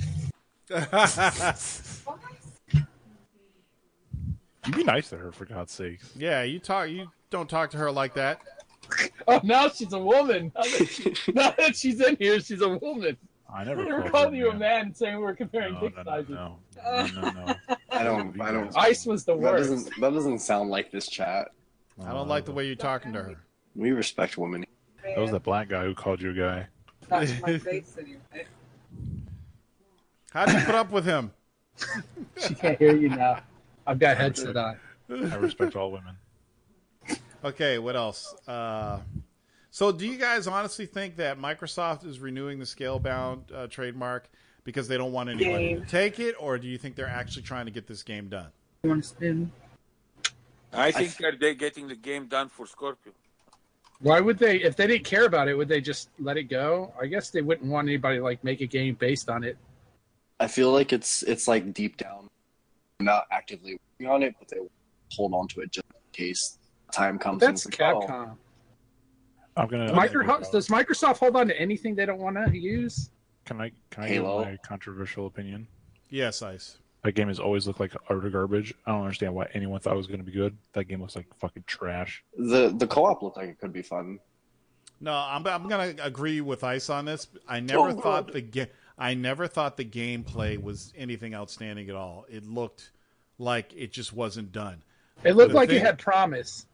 You be nice to her, for God's sakes. Yeah, you don't talk to her like that. Oh, now she's a woman. Now that she's in here, she's a woman. I never We're calling you a man, saying we're comparing dick sizes. No. I don't. Ice was the worst. That doesn't sound like this chat. I don't like the way you're talking to her. We respect women. That was that black guy who called you a guy. Touch my face anyway. How did you put up with him? She can't hear you now. I've got headset on. I respect all women. Okay, what else? So do you guys honestly think that Microsoft is renewing the Scalebound trademark because they don't want anybody to take it, or do you think they're actually trying to get this game done? You want to spin? I think they're getting the game done for Scorpio. Why would they? If they didn't care about it, would they just let it go? I guess they wouldn't want anybody to like make a game based on it. I feel like it's like deep down, not actively working on it, but they hold on to it just in case time comes. That's and Capcom. I'm gonna. Does Microsoft hold on to anything they don't want to use? Can I give Halo. my controversial opinion? Yes, Ice. That game has always looked like utter garbage. I don't understand why anyone thought it was going to be good. That game looks like fucking trash. The co-op looked like it could be fun. No, I'm gonna agree with Ice on this. I never thought the gameplay was anything outstanding at all. It looked like it just wasn't done. It looked like it had promise.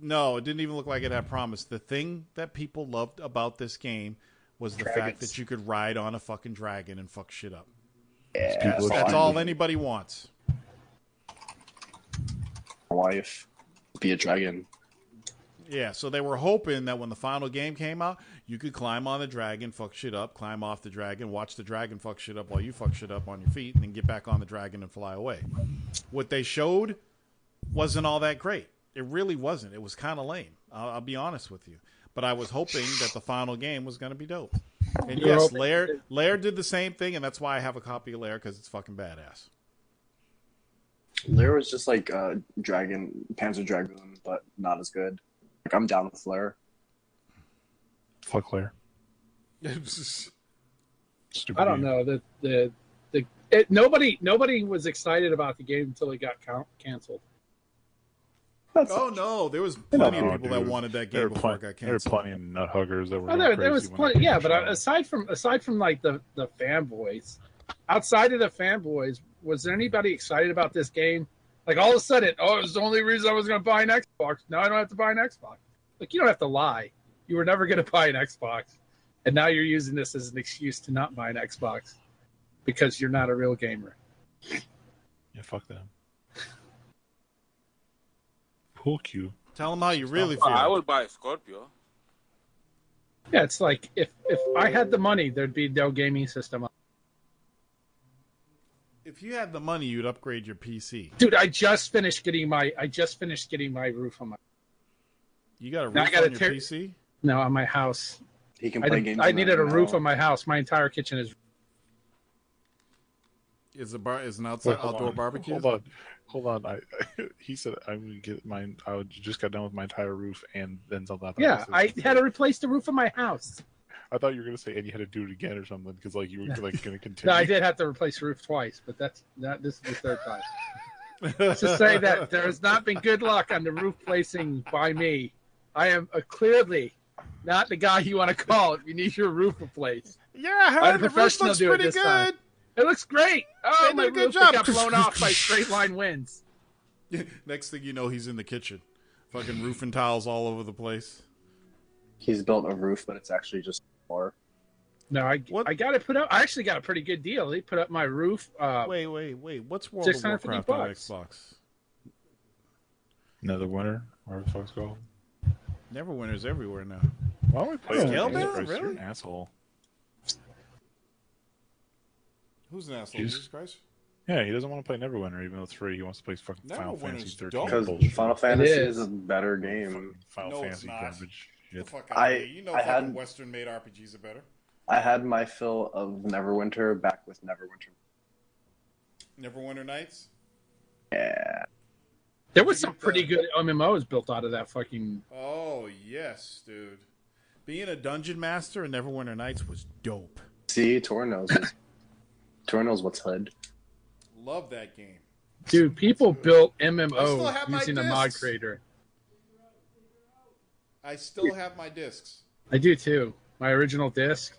No, it didn't even look like it had promise. The thing that people loved about this game was the fact that you could ride on a fucking dragon and fuck shit up. Yeah, That's all anybody wants. Wife, be a dragon. Yeah, so they were hoping that when the final game came out, you could climb on the dragon, fuck shit up, climb off the dragon, watch the dragon fuck shit up while you fuck shit up on your feet, and then get back on the dragon and fly away. What they showed wasn't all that great. It really wasn't. It was kind of lame. I'll be honest with you. But I was hoping that the final game was going to be dope. And yes, Lair did the same thing, and that's why I have a copy of Lair, because it's fucking badass. Lair was just like Panzer Dragoon, but not as good. Like, I'm down with Lair. Fuck Lair. I don't know. Nobody was excited about the game until it got canceled. Oh no, there was plenty of people that wanted that game before it got canceled. There were plenty of nut huggers that were. There was plenty, yeah. But aside from like the fanboys, outside of the fanboys, was there anybody excited about this game? Like all of a sudden, it was the only reason I was going to buy an Xbox. Now I don't have to buy an Xbox. Like, you don't have to lie. You were never going to buy an Xbox, and now you're using this as an excuse to not buy an Xbox because you're not a real gamer. Yeah, fuck them. Fuck you. Tell them how you really feel. I would buy a Scorpio. Yeah, it's like if I had the money, there'd be no gaming system. If you had the money, you'd upgrade your PC. Dude, I just finished getting my roof on my. You got a roof on your PC? No, on my house. He can play games. I needed a roof on my house. My entire kitchen is. Is an outdoor barbecue? Hold on. He said I'm gonna get mine. I just got done with my entire roof and then something. Yeah, I had to replace the roof of my house. I thought you were gonna say, and you had to do it again or something, because like you were like gonna continue. No, I did have to replace the roof twice, but this is the third time. Let's just say that there has not been good luck on the roof placing by me. I am clearly not the guy you want to call if you need your roof replaced. Yeah, I heard the roof looks pretty good. Time. It looks great. Oh, my roof got blown off by straight line winds. Next thing you know, he's in the kitchen. Fucking roofing tiles all over the place. He's built a roof, but it's actually just floor. No, I got it put up. I actually got a pretty good deal. They put up my roof. Wait. What's World of Warcraft on Xbox? Neverwinter, whatever the fuck's called. Neverwinter's everywhere now. Why don't we play Scalebound? Really? You're an asshole. Who's an asshole? Jesus Christ? Yeah, he doesn't want to play Neverwinter, even though it's free. He wants to play fucking Final Fantasy 13. Because Final Fantasy is a better game. Final Fantasy garbage. You know, fucking Western-made RPGs are better. I had my fill of Neverwinter back with Neverwinter. Neverwinter Nights? Yeah. There was some pretty good MMOs built out of that fucking... Oh, yes, dude. Being a dungeon master in Neverwinter Nights was dope. See, Tor knows what's hood. Love that game. Dude, people built MMOs using a mod creator. I still have my discs. I do too. My original disc.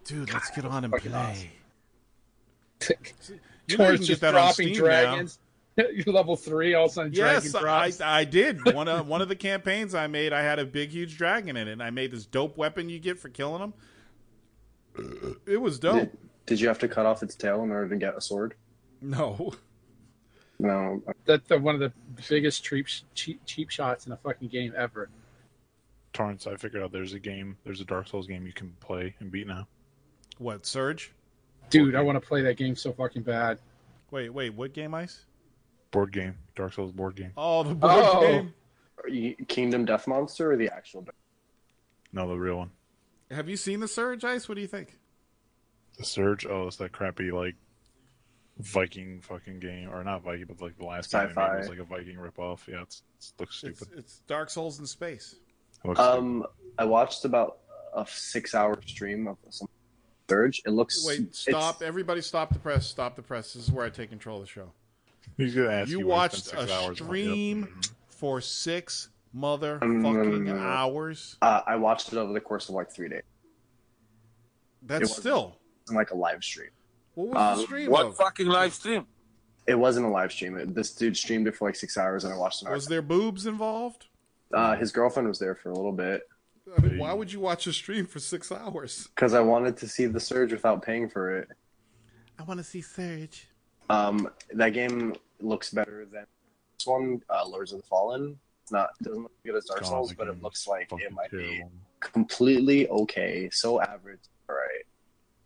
Dude, let's get on and play. Awesome. Tor's just dropping dragons. You're level 3, all of a sudden dragon drops. Yes, I did. One of the campaigns I made, I had a big, huge dragon in it, and I made this dope weapon you get for killing them. It was dope. Did you have to cut off its tail in order to get a sword? No. That's one of the biggest cheap shots in a fucking game ever. Torrance, I figured out there's a Dark Souls game you can play and beat now. What, Surge? Dude, I want to play that game so fucking bad. Wait, what game, Ice? Board game. Dark Souls board game. Oh, the board game? Are you Kingdom Death Monster or the actual? No, the real one. Have you seen the Surge, Ice? What do you think? The Surge? Oh, it's that crappy, like, Viking fucking game. Or not Viking, but like the last game I made was like a Viking ripoff. Yeah, it looks stupid. It's Dark Souls in space. I watched about a 6-hour stream of some Surge. It looks... Wait, stop. Everybody stop the press. Stop the press. This is where I take control of the show. He's gonna ask you watched a stream for 6 motherfucking hours? I watched it over the course of like 3 days. It wasn't like a live stream. What was the stream What fucking live stream? It wasn't a live stream. This dude streamed it for like 6 hours and I watched it. Was there boobs involved? His girlfriend was there for a little bit. I mean, why would you watch a stream for 6 hours? Because I wanted to see the Surge without paying for it. I want to see Surge. That game looks better than this one, Lords of the Fallen. It doesn't look as good as Dark Souls, but it looks like it might be completely okay. So average, all right.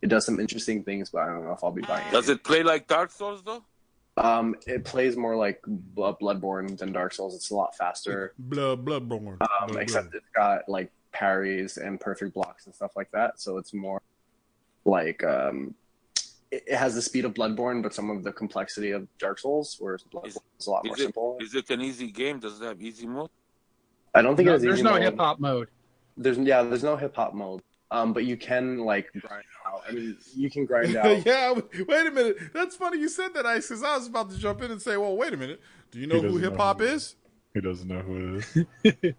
It does some interesting things, but I don't know if I'll be buying it. Does it play like Dark Souls though? It plays more like Bloodborne than Dark Souls. It's a lot faster. Bloodborne. Except it's got like parries and perfect blocks and stuff like that. So it's more like it has the speed of Bloodborne, but some of the complexity of Dark Souls, whereas Bloodborne is a lot more simple. Is it an easy game? Does it have easy mode? I don't think it has easy There's no hip hop mode. There's no hip hop mode. But you can like grind out. I mean, you can grind out. Yeah, wait a minute. That's funny you said that, Ice, because I was about to jump in and say, well, wait a minute. Do you know who hip hop is? He doesn't know who it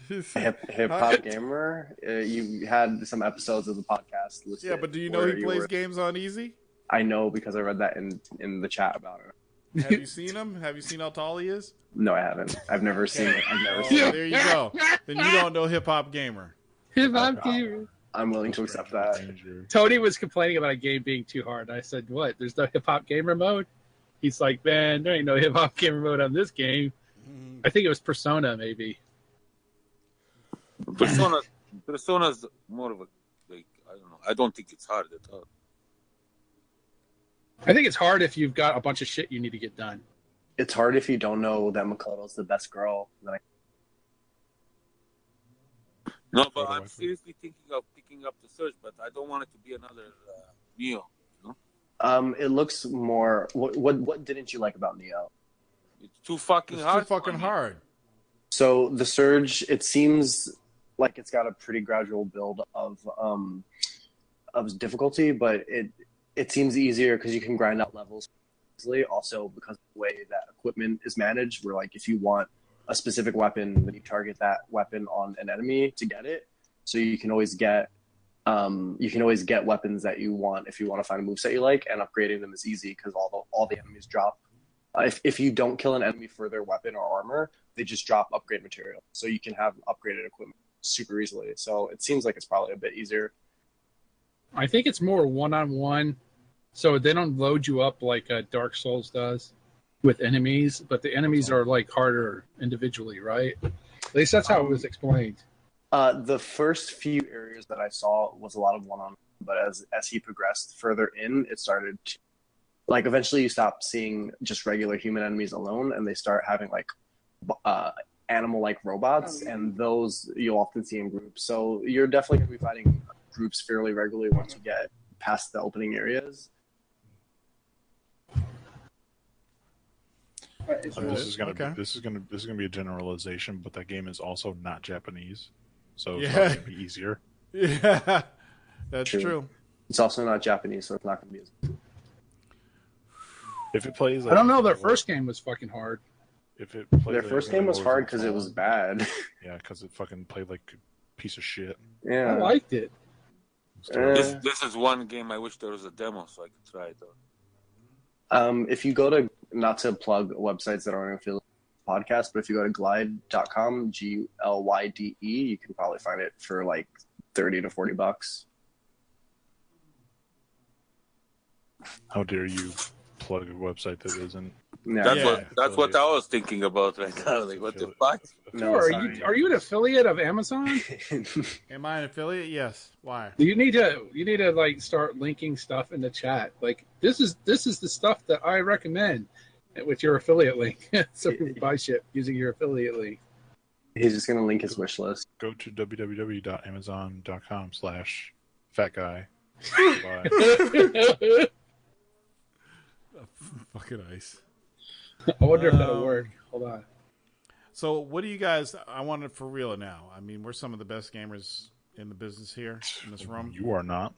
is. Hip hop gamer. You had some episodes of the podcast listed. Yeah, but do you know he plays games on easy? I know because I read that in the chat about it. Have you seen him? Have you seen how tall he is? No, I haven't. I've never seen it. I've never seen it. There you go. Then you don't know hip hop gamer. Hip hop gamer. I'm willing to accept that. Tony was complaining about a game being too hard. I said, "What? There's no hip hop gamer mode?" He's like, "Man, there ain't no hip hop gamer mode on this game." I think it was Persona, maybe. Persona's more of a like I don't know. I don't think it's hard at all. I think it's hard if you've got a bunch of shit you need to get done. It's hard if you don't know that Makoto's the best girl. No, but I'm seriously thinking of picking up the Surge, but I don't want it to be another Neo. You know? It looks more. What didn't you like about Neo? It's too fucking hard. Too fucking hard. So the Surge, it seems like it's got a pretty gradual build of difficulty, but it seems easier because you can grind out levels easily. Also, because of the way that equipment is managed, where like if you want a specific weapon, then you target that weapon on an enemy to get it. So you can always get weapons that you want if you want to find a moveset you like, and upgrading them is easy because all the enemies drop. If you don't kill an enemy for their weapon or armor, they just drop upgrade material. So you can have upgraded equipment super easily. So it seems like it's probably a bit easier. I think it's more one-on-one, so they don't load you up like Dark Souls does with enemies, but the enemies are like harder individually, right? At least that's how it was explained. The first few areas that I saw was a lot of one-on-one, but as he progressed further in, it started to, like eventually you stop seeing just regular human enemies alone, and they start having like animal-like robots, and those you'll often see in groups. So you're definitely going to be fighting groups fairly regularly once you get past the opening areas. This is gonna be a generalization, but that game is also not Japanese, so it's not gonna be easier. Yeah, that's true. It's also not Japanese, so it's not gonna be as. If it plays, like, I don't know. Their first game was fucking hard. If it plays their first game was hard because it was bad. Yeah, because it fucking played like a piece of shit. Yeah, I liked it. This is one game I wish there was a demo so I could try it though. If you go to, not to plug websites that aren't affiliated with the podcast, but if you go to glide.com, GLYDE, you can probably find it for like $30 to $40. How dare you plug a website that isn't? Yeah. That's what I was thinking about right now. Like, what the fuck? No, are you an affiliate of Amazon? Am I an affiliate? Yes. Why? You need to like start linking stuff in the chat. Like this is the stuff that I recommend with your affiliate link. So people buy shit using your affiliate link. He's just gonna link his wish list. Go to www.amazon.com/fatguy. Fucking Ice. I wonder if that'll work. Hold on. So, what do you guys? I want it for real now. I mean, we're some of the best gamers in the business here in this room. You are not.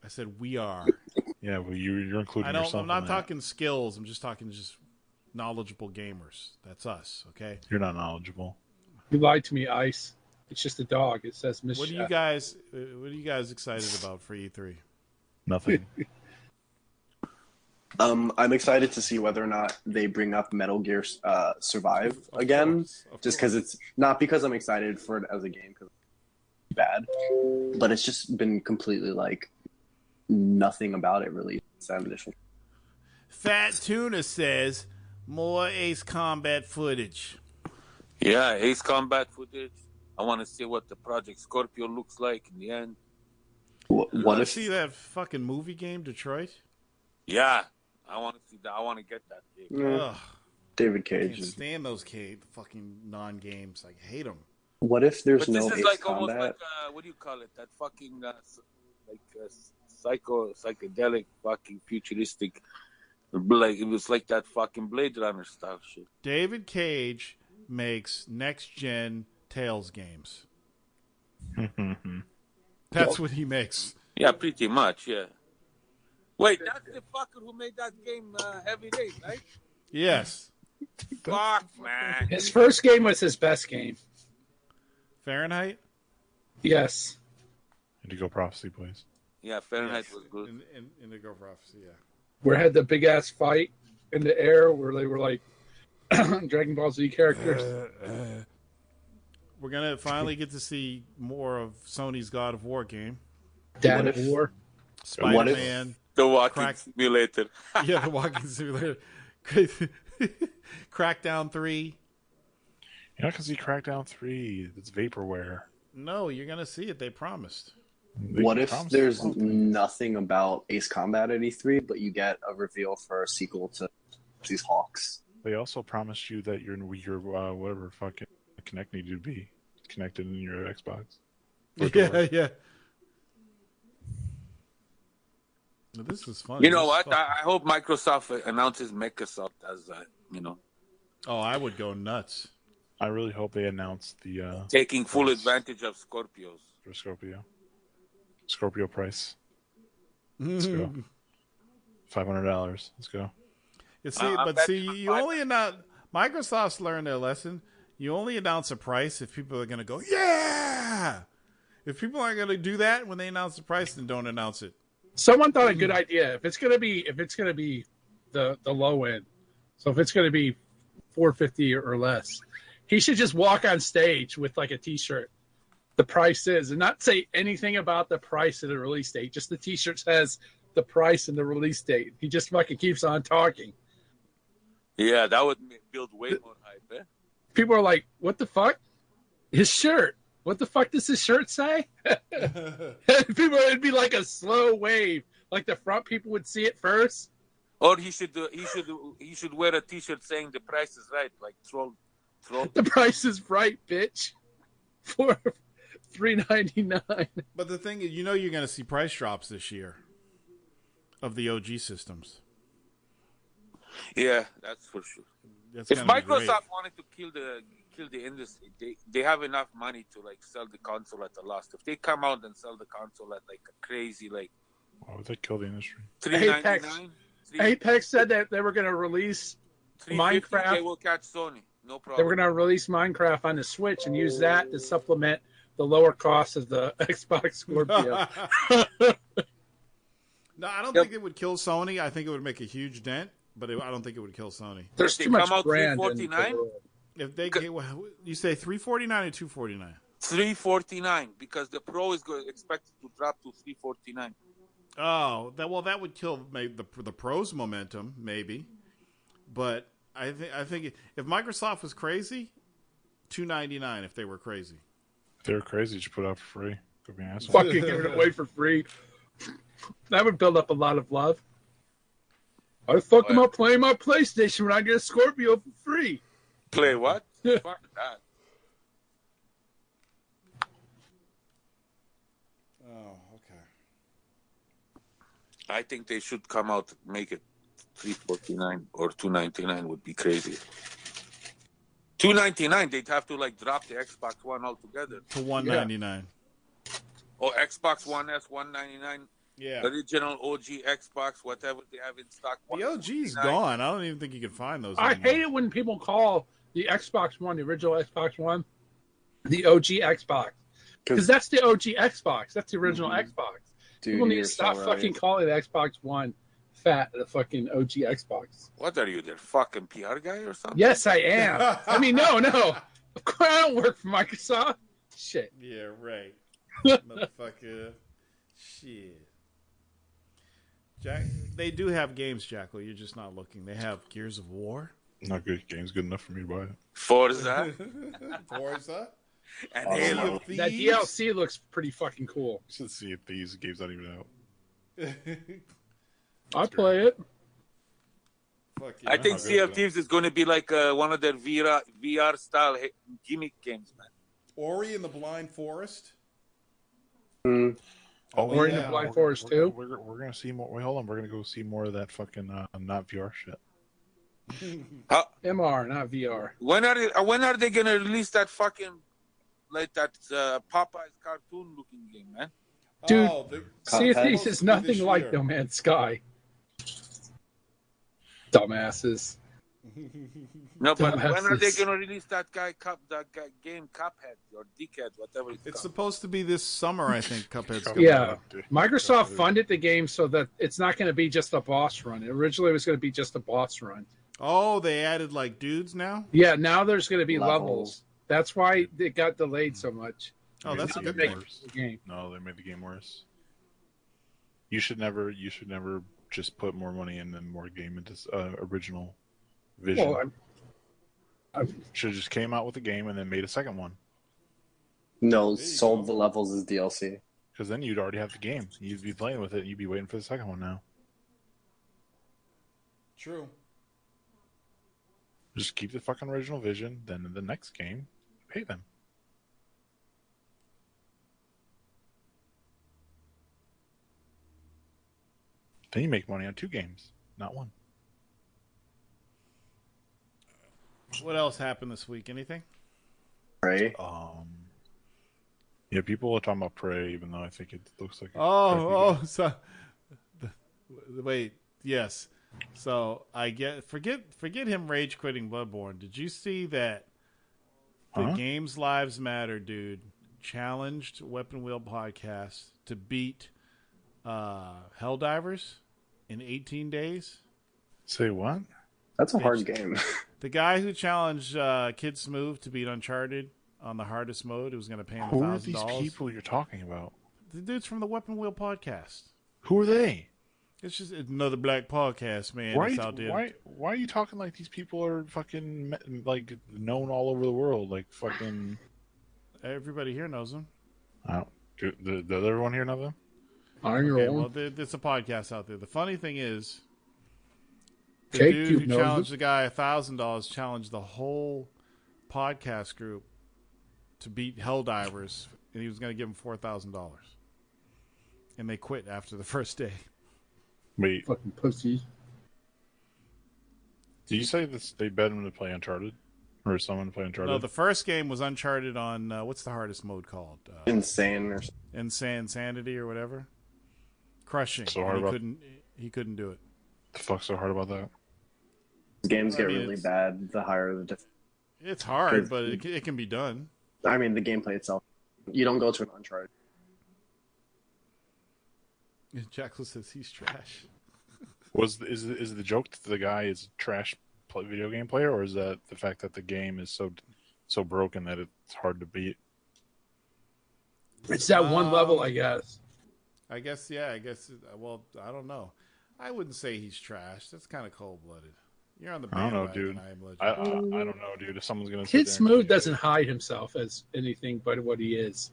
I said we are. Yeah, well, you're including yourself. I'm not talking skills. I'm just talking knowledgeable gamers. That's us. Okay. You're not knowledgeable. You lied to me, Ice. It's just a dog. It says Miss. What are you guys excited about for E3? Nothing. I'm excited to see whether or not they bring up Metal Gear Survive again. Just because it's not because I'm excited for it as a game because it's bad, but it's just been completely like nothing about it really. Fat Tuna says more Ace Combat footage. Yeah, Ace Combat footage. I want to see what the Project Scorpio looks like in the end. Want to see that fucking movie game, Detroit? Yeah. I want to see that. I want to get that game. Yeah. David I Cage. can't stand those fucking non-games. I hate them. What if there's But no this is Ace like Combat? almost like what do you call it? That fucking psychedelic fucking futuristic. Like it was like that fucking Blade Runner style shit. David Cage makes next-gen Tales games. That's what he makes. Yeah, pretty much. Yeah. Wait, that's the fucker who made that game Heavy Rain, right? Yes. Fuck, man. His first game was his best game. Fahrenheit? Yes. Indigo Prophecy, please. Yeah, Fahrenheit was good. Indigo Prophecy, yeah. Where it had the big ass fight in the air where they were like Dragon Ball Z characters. We're going to finally get to see more of Sony's God of War game. Dad of War. Spider-Man. The Walking Simulator. Yeah, the Walking Simulator. Crackdown 3. You're not going to see Crackdown 3. It's vaporware. No, you're going to see it. They promised. What if there's nothing about Ace Combat at E3, but you get a reveal for a sequel to these Hawks? They also promised you that your whatever fucking Kinect needed to be connected in your Xbox. Yeah. This is fun. You know what? I hope Microsoft announces Microsoft as Oh, I would go nuts. I really hope they announce the taking full advantage of Scorpios. For Scorpio price. Let's go. $500. Let's go. You only announce. Microsoft's learned their lesson. You only announce a price if people are going to go, yeah. If people aren't going to do that when they announce the price, then don't announce it. Someone thought a good idea. If it's gonna be the low end, so if it's gonna be $450 or less, he should just walk on stage with like a T-shirt. The price is, and not say anything about the price of the release date. Just the T-shirt says the price and the release date. He just fucking keeps on talking. Yeah, that would build way more hype. Eh? People are like, "What the fuck? His shirt." What the fuck does his shirt say? People, it'd be like a slow wave. Like the front people would see it first. Or he should wear a T-shirt saying the price is right, like troll. The price is right, bitch. For $3.99. But the thing is, you're going to see price drops this year of the OG systems. Yeah, that's for sure. If Microsoft wanted to kill the industry, they have enough money to like sell the console at a loss. If they come out and sell the console at like a crazy like, why would they kill the industry? Apex said that they were going to release Minecraft. They will catch Sony, no problem. They were going to release Minecraft on the Switch and use that to supplement the lower cost of the Xbox Scorpio. No, I don't think it would kill Sony. I think it would make a huge dent, but I don't think it would kill Sony. There's too much brand. $349. If they you say $349 or $249? $349 because the Pro is expected to drop to $349. Oh, that would kill maybe the Pro's momentum, maybe. But I think if Microsoft was crazy, $299 if they were crazy. If they were crazy, you should put it out for free. Go be an asshole. Fucking give it away for free. That would build up a lot of love. I fucking up playing my PlayStation when I get a Scorpio for free. Play what? Fuck that. Oh, okay. I think they should come out and make it $349 or $299 would be crazy. $299, they'd have to like drop the Xbox One altogether to $199. Yeah. Or Xbox One S $199. Yeah. Original OG Xbox, whatever they have in stock. The OG's gone. I don't even think you can find those I anymore. hate it when people call the Xbox One, the original Xbox One, the OG Xbox. Because that's the OG Xbox. That's the original Xbox. Dude, people need to stop fucking calling the Xbox One fat, the fucking OG Xbox. What are you, their fucking PR guy or something? Yes, I am. I mean, no. Of course, I don't work for Microsoft. Shit. Yeah, right. Motherfucker. Shit. Jack, they do have games, Jackal. You're just not looking. They have Gears of War. Not good. Game's good enough for me to buy it. Forza. And Halo. That DLC looks pretty fucking cool. You should see if these games not even out. I'll play it. I think Sea of Thieves is going to be like one of their VR style gimmick games, man. Ori and the Blind Forest. Ori and the Blind Forest too. We're gonna see more. Wait, hold on. We're gonna go see more of that fucking not VR shit. MR, not VR. When are they gonna release that fucking like that Popeye's cartoon looking game, man? Dude, Sea of Thieves is nothing like No Man's Sky. Dumbasses. No, but when are they gonna release that game Cuphead or Dickhead, whatever it's called? Supposed to be this summer, I think. Cuphead's coming Yeah, out. Microsoft funded the game so that it's not going to be just a boss run. Originally, it was going to be just a boss run. Oh, they added like dudes now? Yeah, now there's going to be levels. That's why it got delayed so much. Oh, that's a good game. No, they made the game worse. You should never just put more money in and more game into original vision. Well, should have just came out with a game and then made a second one. No, sold the levels as DLC. Because then you'd already have the game. You'd be playing with it. And you'd be waiting for the second one now. True. Just keep the fucking original vision. Then in the next game, pay them. Then you make money on 2 games, not 1. What else happened this week? Anything? Prey. Yeah, people are talking about Prey, even though I think it looks like. Wait, yes. So I forget him rage quitting Bloodborne. Did you see that the Games Lives Matter dude challenged Weapon Wheel Podcast to beat Helldivers in 18 days? Say what? That's a hard game. The guy who challenged Kid Smooth to beat Uncharted on the hardest mode, who was going to pay him $1,000. Who are these people you're talking about? The dudes from the Weapon Wheel Podcast. Who are they? It's just another black podcast, man. Why are you talking like these people are fucking like known all over the world? Like fucking everybody here knows them. Does everyone here know them? Well, there's a podcast out there. The funny thing is, the dude who challenged the guy $1,000 challenged the whole podcast group to beat Helldivers, and he was going to give him $4,000, and they quit after the first day. Wait, fucking pussy. Did you say this? They bet him to play Uncharted, or someone to play Uncharted? No, the first game was Uncharted on what's the hardest mode called? Insane or Insanity or whatever. Crushing. So hard he couldn't do it. The fuck's so hard about that? Games get really bad the higher the difficulty. It's hard, but it can be done. I mean, the gameplay itself. You don't go to an Uncharted. Jackal says he's trash. Is the joke that the guy is a trash video game player, or is that the fact that the game is so broken that it's hard to beat? It's that one level, I guess. Well, I don't know. I wouldn't say he's trash. That's kind of cold-blooded. You're on the I don't know, dude. I don't know, dude. If someone's gonna Kid Smooth doesn't hide himself as anything but what he is.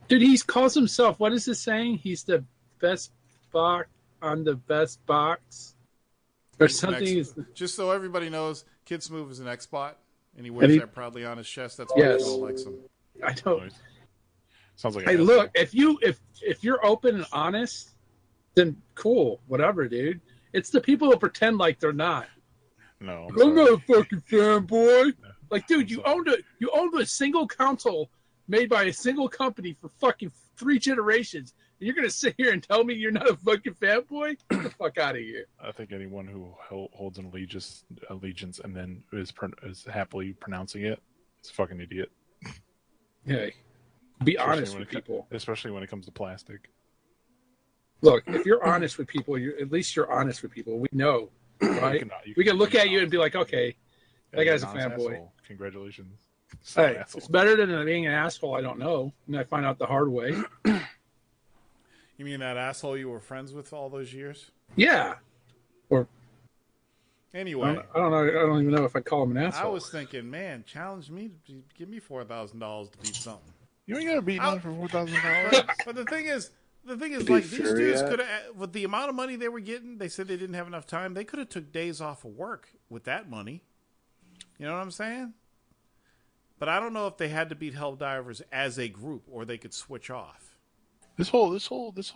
Dude, he calls himself, what is it saying? He's the best box on the best box? Or something. Just so everybody knows, Kid Smooth is an X-Bot, and he wears that proudly on his chest. That's why he likes him. I don't. Sounds like. Hey, look, if you're open and honest, then cool, whatever, dude. It's the people who pretend like they're not. No, I'm not a fucking fanboy. Like, dude, you owned a single console made by a single company for fucking 3 generations, and you're gonna sit here and tell me you're not a fucking fanboy? Get the fuck out of here. I think anyone who holds an allegiance and then is happily pronouncing it is a fucking idiot. Hey, be honest with people, especially when it comes to plastic. Look, if you're honest with people, at least you're honest with people. We know, right? We can look at you and be like, okay, that guy's a fanboy. Asshole. Congratulations. Hey, it's better than being an asshole I don't know, and I find out the hard way. You mean that asshole you were friends with all those years? Yeah. Or anyway, I don't know. I don't even know if I'd call him an asshole. I was thinking, man, challenge me to give me $4,000 to beat something. You ain't gonna beat nothing for $4,000. But the thing is, The thing is, like, these dudes could have, with the amount of money they were getting, they said they didn't have enough time. They could have took days off of work with that money. You know what I'm saying? But I don't know if they had to beat Helldivers as a group or they could switch off. This whole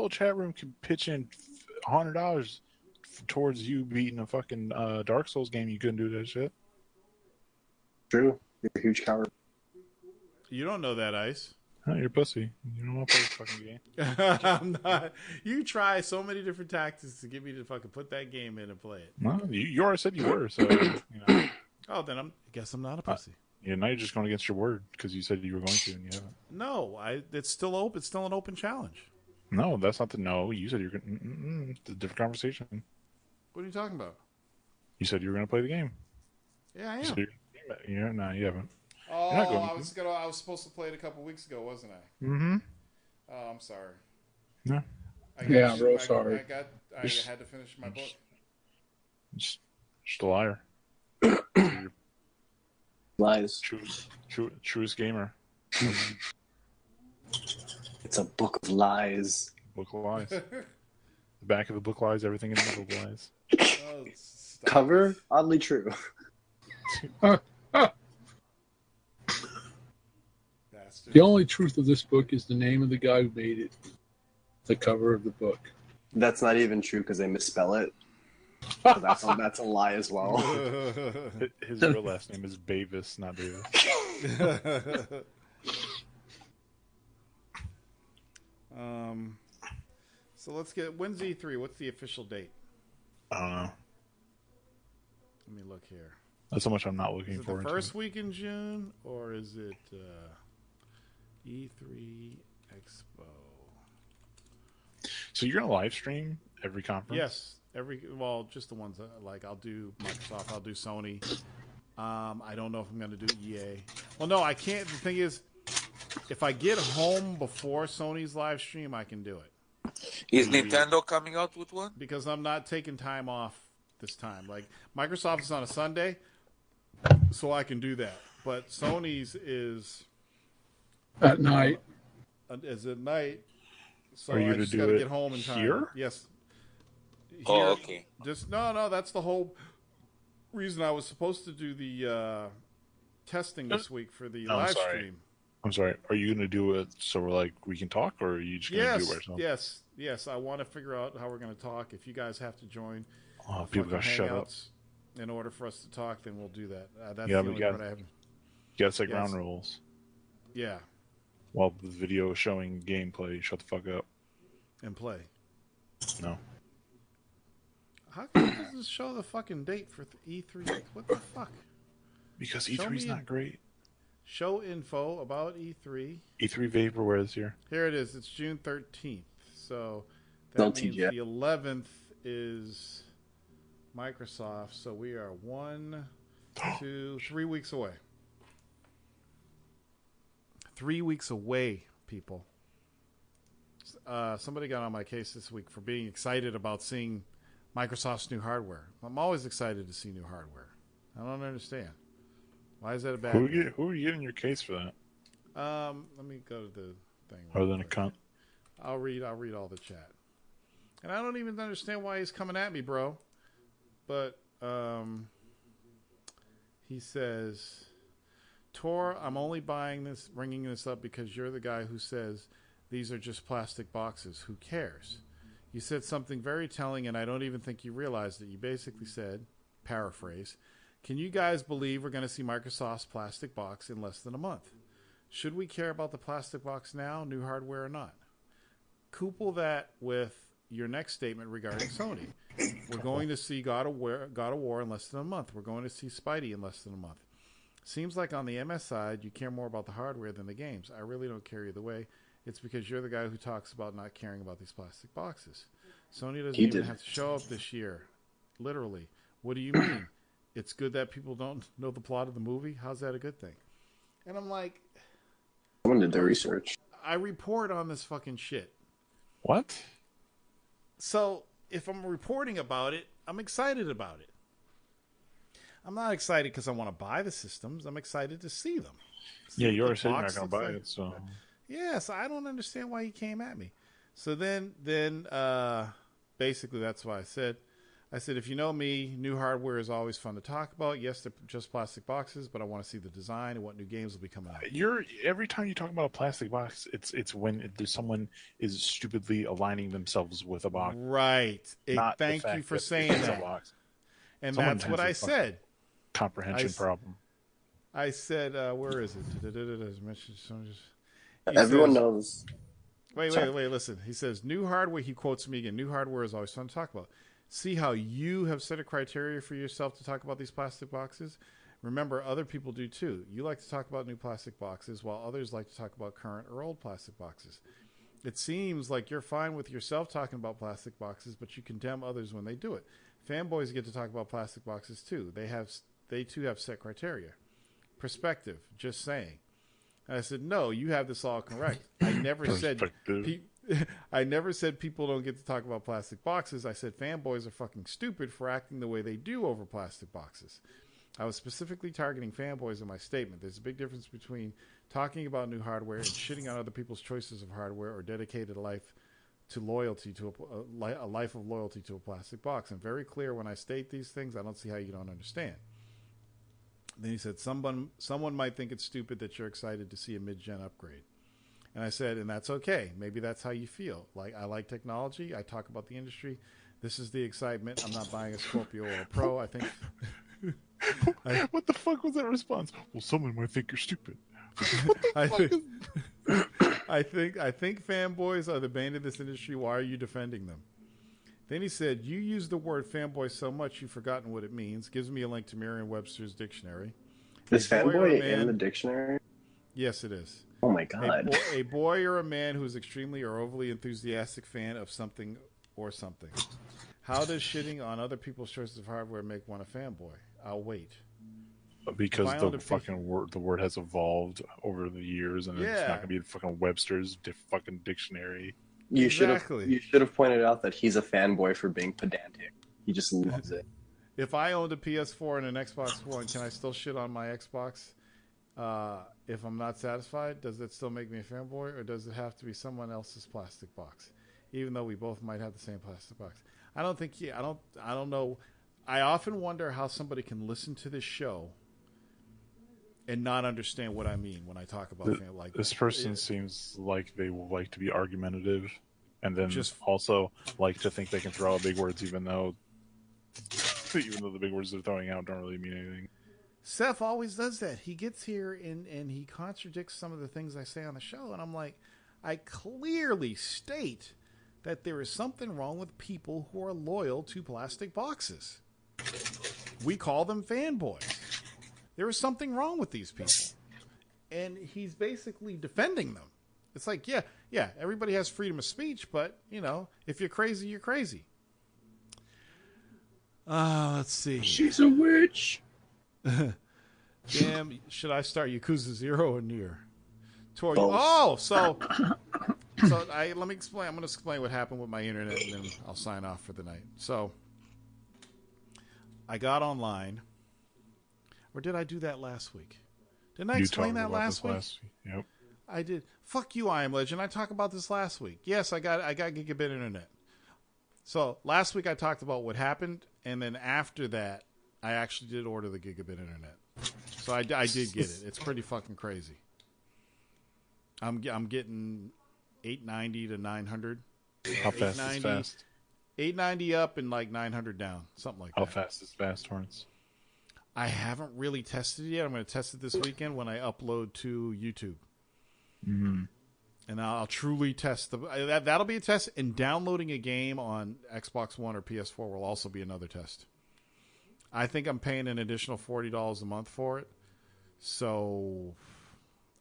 chat room could pitch in $100 towards you beating a fucking Dark Souls game. You couldn't do that shit. True. You're a huge coward. You don't know that, Ice. Oh, you're a pussy. You don't want to play this fucking game. I'm not. You try so many different tactics to get me to fucking put that game in and play it. No, you already said you were, so you know. Oh, then I guess I'm not a pussy. Yeah, now you're just going against your word because you said you were going to and you haven't. No, it's still open. It's still an open challenge. No, that's not the no. You said you're going. It's a different conversation. What are you talking about? You said you were going to play the game. Yeah, I am. Yeah, no, you haven't. Oh, I was supposed to play it a couple weeks ago, wasn't I? Mm-hmm. Oh, I'm sorry. No. I'm real sorry. I had to finish my book. Just a liar. Lies. Truest gamer. It's a book of lies. Book of lies. The back of the book lies. Everything in the middle lies. Oh, Cover? Oddly true. The only truth of this book is the name of the guy who made it. The cover of the book. That's not even true because they misspell it. So that's a lie as well. His real last name is Bavis, not Davis. So let's get, when's E3? What's the official date? I don't know. Let me look here. That's how much I'm not looking for. The first week in June, or is it E3 Expo? So you're gonna live stream every conference? Yes, just the ones that, like, I'll do Microsoft, I'll do Sony. I don't know if I'm gonna do EA. Well, no, I can't. The thing is, if I get home before Sony's live stream, I can do it. Is Nintendo coming out with one? Because I'm not taking time off this time. Like, Microsoft is on a Sunday, so I can do that. But Sony's is at night. Is at night. So Are you I just got to get home in time. Here? Yes. Here, oh, okay. No. That's the whole reason I was supposed to do the testing this week for the live stream. I'm sorry. Are you going to do it so we can talk, or are you just going to do it yourself? Yes. I want to figure out how we're going to talk. If you guys have to join, people got to shut up. In order for us to talk, then we'll do that. That's yeah, the only part I haven't. You got to set ground rules. Yeah. While the video is showing gameplay, shut the fuck up. And play. No. How come it doesn't show the fucking date for E3? What the fuck? Because E3's not great. Show info about E3. E3 Vaporware this year. Here it is. It's June 13th. So that means the 11th is Microsoft. So we are 1, 2, 3 weeks away. 3 weeks away, people. Somebody got on my case this week for being excited about seeing Microsoft's new hardware. I'm always excited to see new hardware. I don't understand. Why is that a bad thing? Who are you getting your case for that? Let me go to the thing. Other than a cunt. I'll read all the chat. And I don't even understand why he's coming at me, bro. But he says, Tor, I'm only bringing this up because you're the guy who says these are just plastic boxes. Who cares? You said something very telling, and I don't even think you realized it. You basically said, paraphrase, can you guys believe we're going to see Microsoft's plastic box in less than a month? Should we care about the plastic box now, new hardware or not? Couple that with your next statement regarding Sony. We're going to see God of War in less than a month. We're going to see Spidey in less than a month. Seems like on the MS side, you care more about the hardware than the games. I really don't care either way. It's because you're the guy who talks about not caring about these plastic boxes. Sony doesn't even have to show up this year. Literally. What do you mean? It's good that people don't know the plot of the movie? How's that a good thing? And I'm like... Someone did their research. I report on this fucking shit. What? So, if I'm reporting about it, I'm excited about it. I'm not excited because I want to buy the systems. I'm excited to see them. Yeah, you already said you're not going to buy it, so... Yes, I don't understand why he came at me. So then, basically that's why I said, if you know me, new hardware is always fun to talk about. Yes, they're just plastic boxes, but I want to see the design and what new games will be coming out. Every time you talk about a plastic box, it's when someone is stupidly aligning themselves with a box. Right. Thank you for saying that. Box. And someone that's what I said. Comprehension problem. I said, where is it? Everyone knows. Wait, listen. He says, new hardware, he quotes me again, new hardware is always fun to talk about. See how you have set a criteria for yourself to talk about these plastic boxes? Remember, other people do too. You like to talk about new plastic boxes, while others like to talk about current or old plastic boxes. It seems like you're fine with yourself talking about plastic boxes, but you condemn others when they do it. Fanboys get to talk about plastic boxes too. They too have set criteria. Perspective, just saying. And I said, no, you have this all correct. I never said people don't get to talk about plastic boxes. I said fanboys are fucking stupid for acting the way they do over plastic boxes. I was specifically targeting fanboys in my statement. There's a big difference between talking about new hardware and shitting on other people's choices of hardware or dedicated a life of loyalty to a plastic box. I'm very clear when I state these things. I don't see how you don't understand. Then he said, someone might think it's stupid that you're excited to see a mid-gen upgrade. And I said, and that's okay. Maybe that's how you feel. Like, I like technology. I talk about the industry. This is the excitement. I'm not buying a Scorpio or a Pro. I think... What the fuck was that response? Well, someone might think you're stupid. I think fanboys are the bane of this industry. Why are you defending them? Then he said, you use the word fanboy so much you've forgotten what it means. Gives me a link to Merriam-Webster's dictionary. Is fanboy in the dictionary? Yes, it is. Oh my god. A boy or a man who is extremely or overly enthusiastic fan of something or something. How does shitting on other people's choices of hardware make one a fanboy? I'll wait. Because the word has evolved over the years, and it's not going to be the fucking Webster's fucking dictionary. You should have pointed out that he's a fanboy for being pedantic. He just loves it. If I owned a PS4 and an Xbox One, can I still shit on my Xbox if I'm not satisfied? Does it still make me a fanboy, or does it have to be someone else's plastic box? Even though we both might have the same plastic box. I don't think I don't know. I often wonder how somebody can listen to this show and not understand what I mean when I talk about this person seems like they will like to be argumentative, and then also like to think they can throw out big words, even though the big words they're throwing out don't really mean anything. Seth always does that. He gets here and he contradicts some of the things I say on the show, and I'm like, I clearly state that there is something wrong with people who are loyal to plastic boxes. We call them fanboys. There is something wrong with these people. And he's basically defending them. It's like, yeah, everybody has freedom of speech, but, if you're crazy, you're crazy. Let's see. She's a witch. Damn, should I start Yakuza 0 or Nier? So let me explain. I'm going to explain what happened with my internet, and then I'll sign off for the night. So I got online. Or did I do that last week? Didn't I explain that last week? Yep. I did. Fuck you, I Am Legend. I talked about this last week. Yes, I got gigabit internet. So last week I talked about what happened, and then after that, I actually did order the gigabit internet. So I did get it. It's pretty fucking crazy. I'm getting 890 to 900. How fast is fast? 890 up and like 900 down, something like that. How fast is fast, Torrance? I haven't really tested it yet. I'm going to test it this weekend when I upload to YouTube. Mm-hmm. And I'll truly test that'll be a test. And downloading a game on Xbox One or PS4 will also be another test. I think I'm paying an additional $40 a month for it. So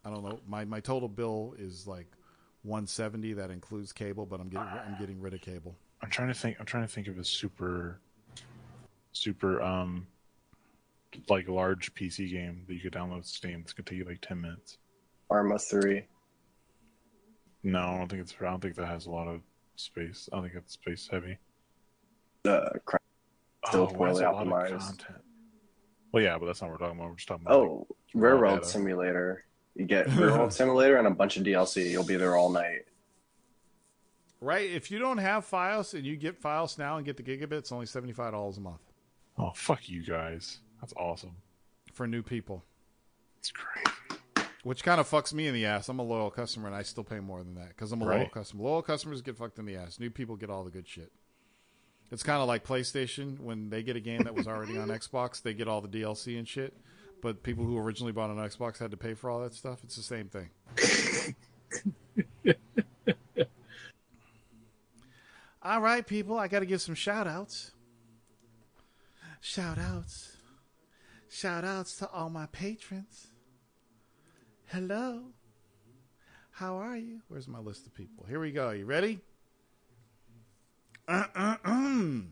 I don't know. My total bill is like $170. That includes cable, but I'm getting rid of cable. I'm trying to think of a super like large PC game that you could download Steam. It's gonna take you like 10 minutes. Arma 3. No, I don't think that has a lot of space. I don't think it's space heavy. Still poorly optimized. Well, yeah, but that's not what we're talking about. We're just talking about Railroad Simulator. You get Railroad Simulator and a bunch of DLC. You'll be there all night. Right? If you don't have Fios and you get Fios now and get the gigabit, it's only $75 a month. Oh, fuck you guys. That's awesome. For new people. It's crazy. Which kind of fucks me in the ass. I'm a loyal customer and I still pay more than that because I'm a loyal customer. Loyal customers get fucked in the ass. New people get all the good shit. It's kind of like PlayStation. When they get a game that was already on Xbox, they get all the DLC and shit. But people who originally bought an Xbox had to pay for all that stuff. It's the same thing. All right, people. I got to give some shout-outs. Shout-outs. Shout-outs to all my patrons. Hello. How are you? Where's my list of people? Here we go. You ready? The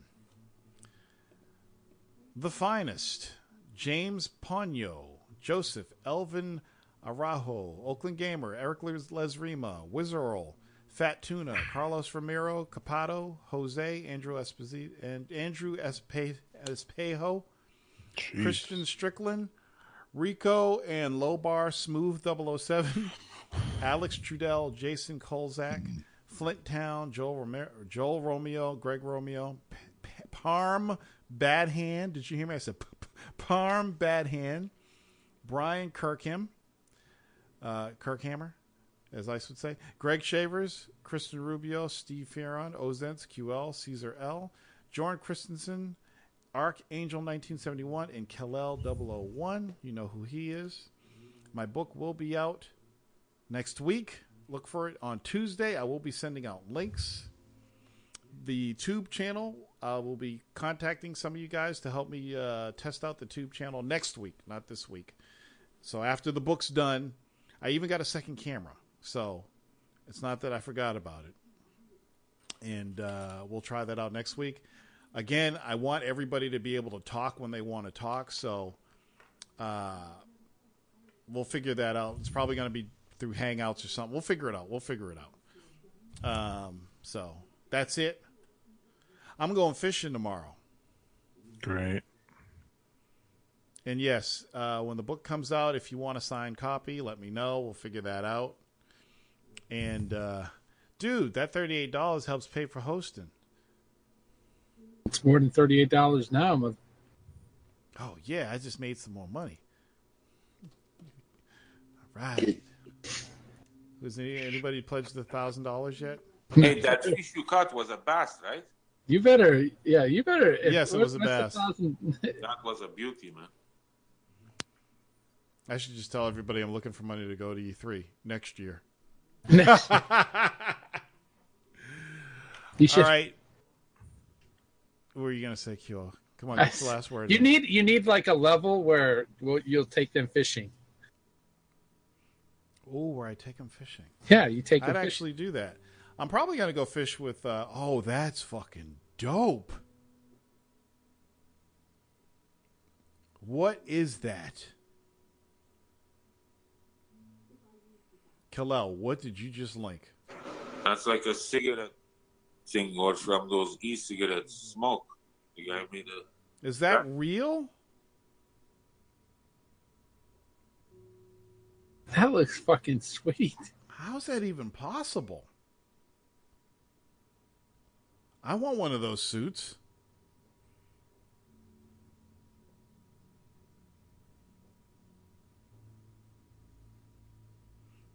Finest. James Ponyo. Joseph. Elvin Arajo. Oakland Gamer. Eric Lesrima. Wizarl. Fat Tuna. Carlos Ramiro. Capato. Jose. Andrew Esposito. And Andrew Espejo. Jeez. Christian Strickland. Rico and Lobar Smooth 007. Alex Trudell. Jason Kolzak. Flint Town. Joel Romeo. Greg Romeo. Parm Bad Hand. Did you hear me? I said Parm Bad Hand. Brian Kirkham. Kirkhammer, as I would say. Greg Shavers. Kristen Rubio. Steve Ferron. Ozens. QL. Caesar L. Jordan Christensen. Archangel 1971 and Kalel 001. You know who he is. My book will be out next week. Look for it on Tuesday. I will be sending out links. The Tube channel, I will be contacting some of you guys to help me test out the Tube channel next week, not this week. So after the book's done, I even got a second camera. So it's not that I forgot about it. And we'll try that out next week. Again, I want everybody to be able to talk when they want to talk, so we'll figure that out. It's probably going to be through Hangouts or something. We'll figure it out. So that's it. I'm going fishing tomorrow. Great. And yes, when the book comes out, if you want a signed copy, let me know. We'll figure that out. And, dude, that $38 helps pay for hosting. It's more than $38 now. Oh, yeah, I just made some more money. All right. Has anybody pledged $1,000 yet? Hey, that fish you caught was a bass, right? You better. Yes, it was a bass. That was a beauty, man. I should just tell everybody I'm looking for money to go to E3 next year. You should. All right. What were you going to say, Kyo? Come on, what's the last word? You need like a level where you'll take them fishing. Oh, where I take them fishing. Yeah, you take them I'd fishing. actually do that. I'm probably going to go fish with, that's fucking dope. What is that? Kalel, what did you just link? That's like a cigarette thing, or from those e-cigarettes smoke. The guy made a... Is that real? That looks fucking sweet. How's that even possible? I want one of those suits.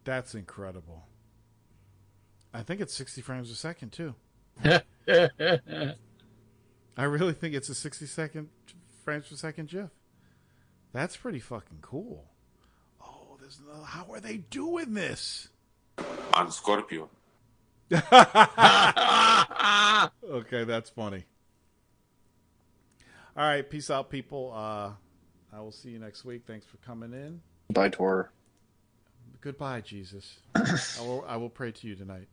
That's incredible. I think it's 60 frames a second, too. I really think it's a 60 frames per second GIF. That's pretty fucking cool. Oh, how are they doing this? On Scorpio. Okay, that's funny. All right, peace out, people. I will see you next week. Thanks for coming in. Bye, Tor. Goodbye, Jesus. I will pray to you tonight.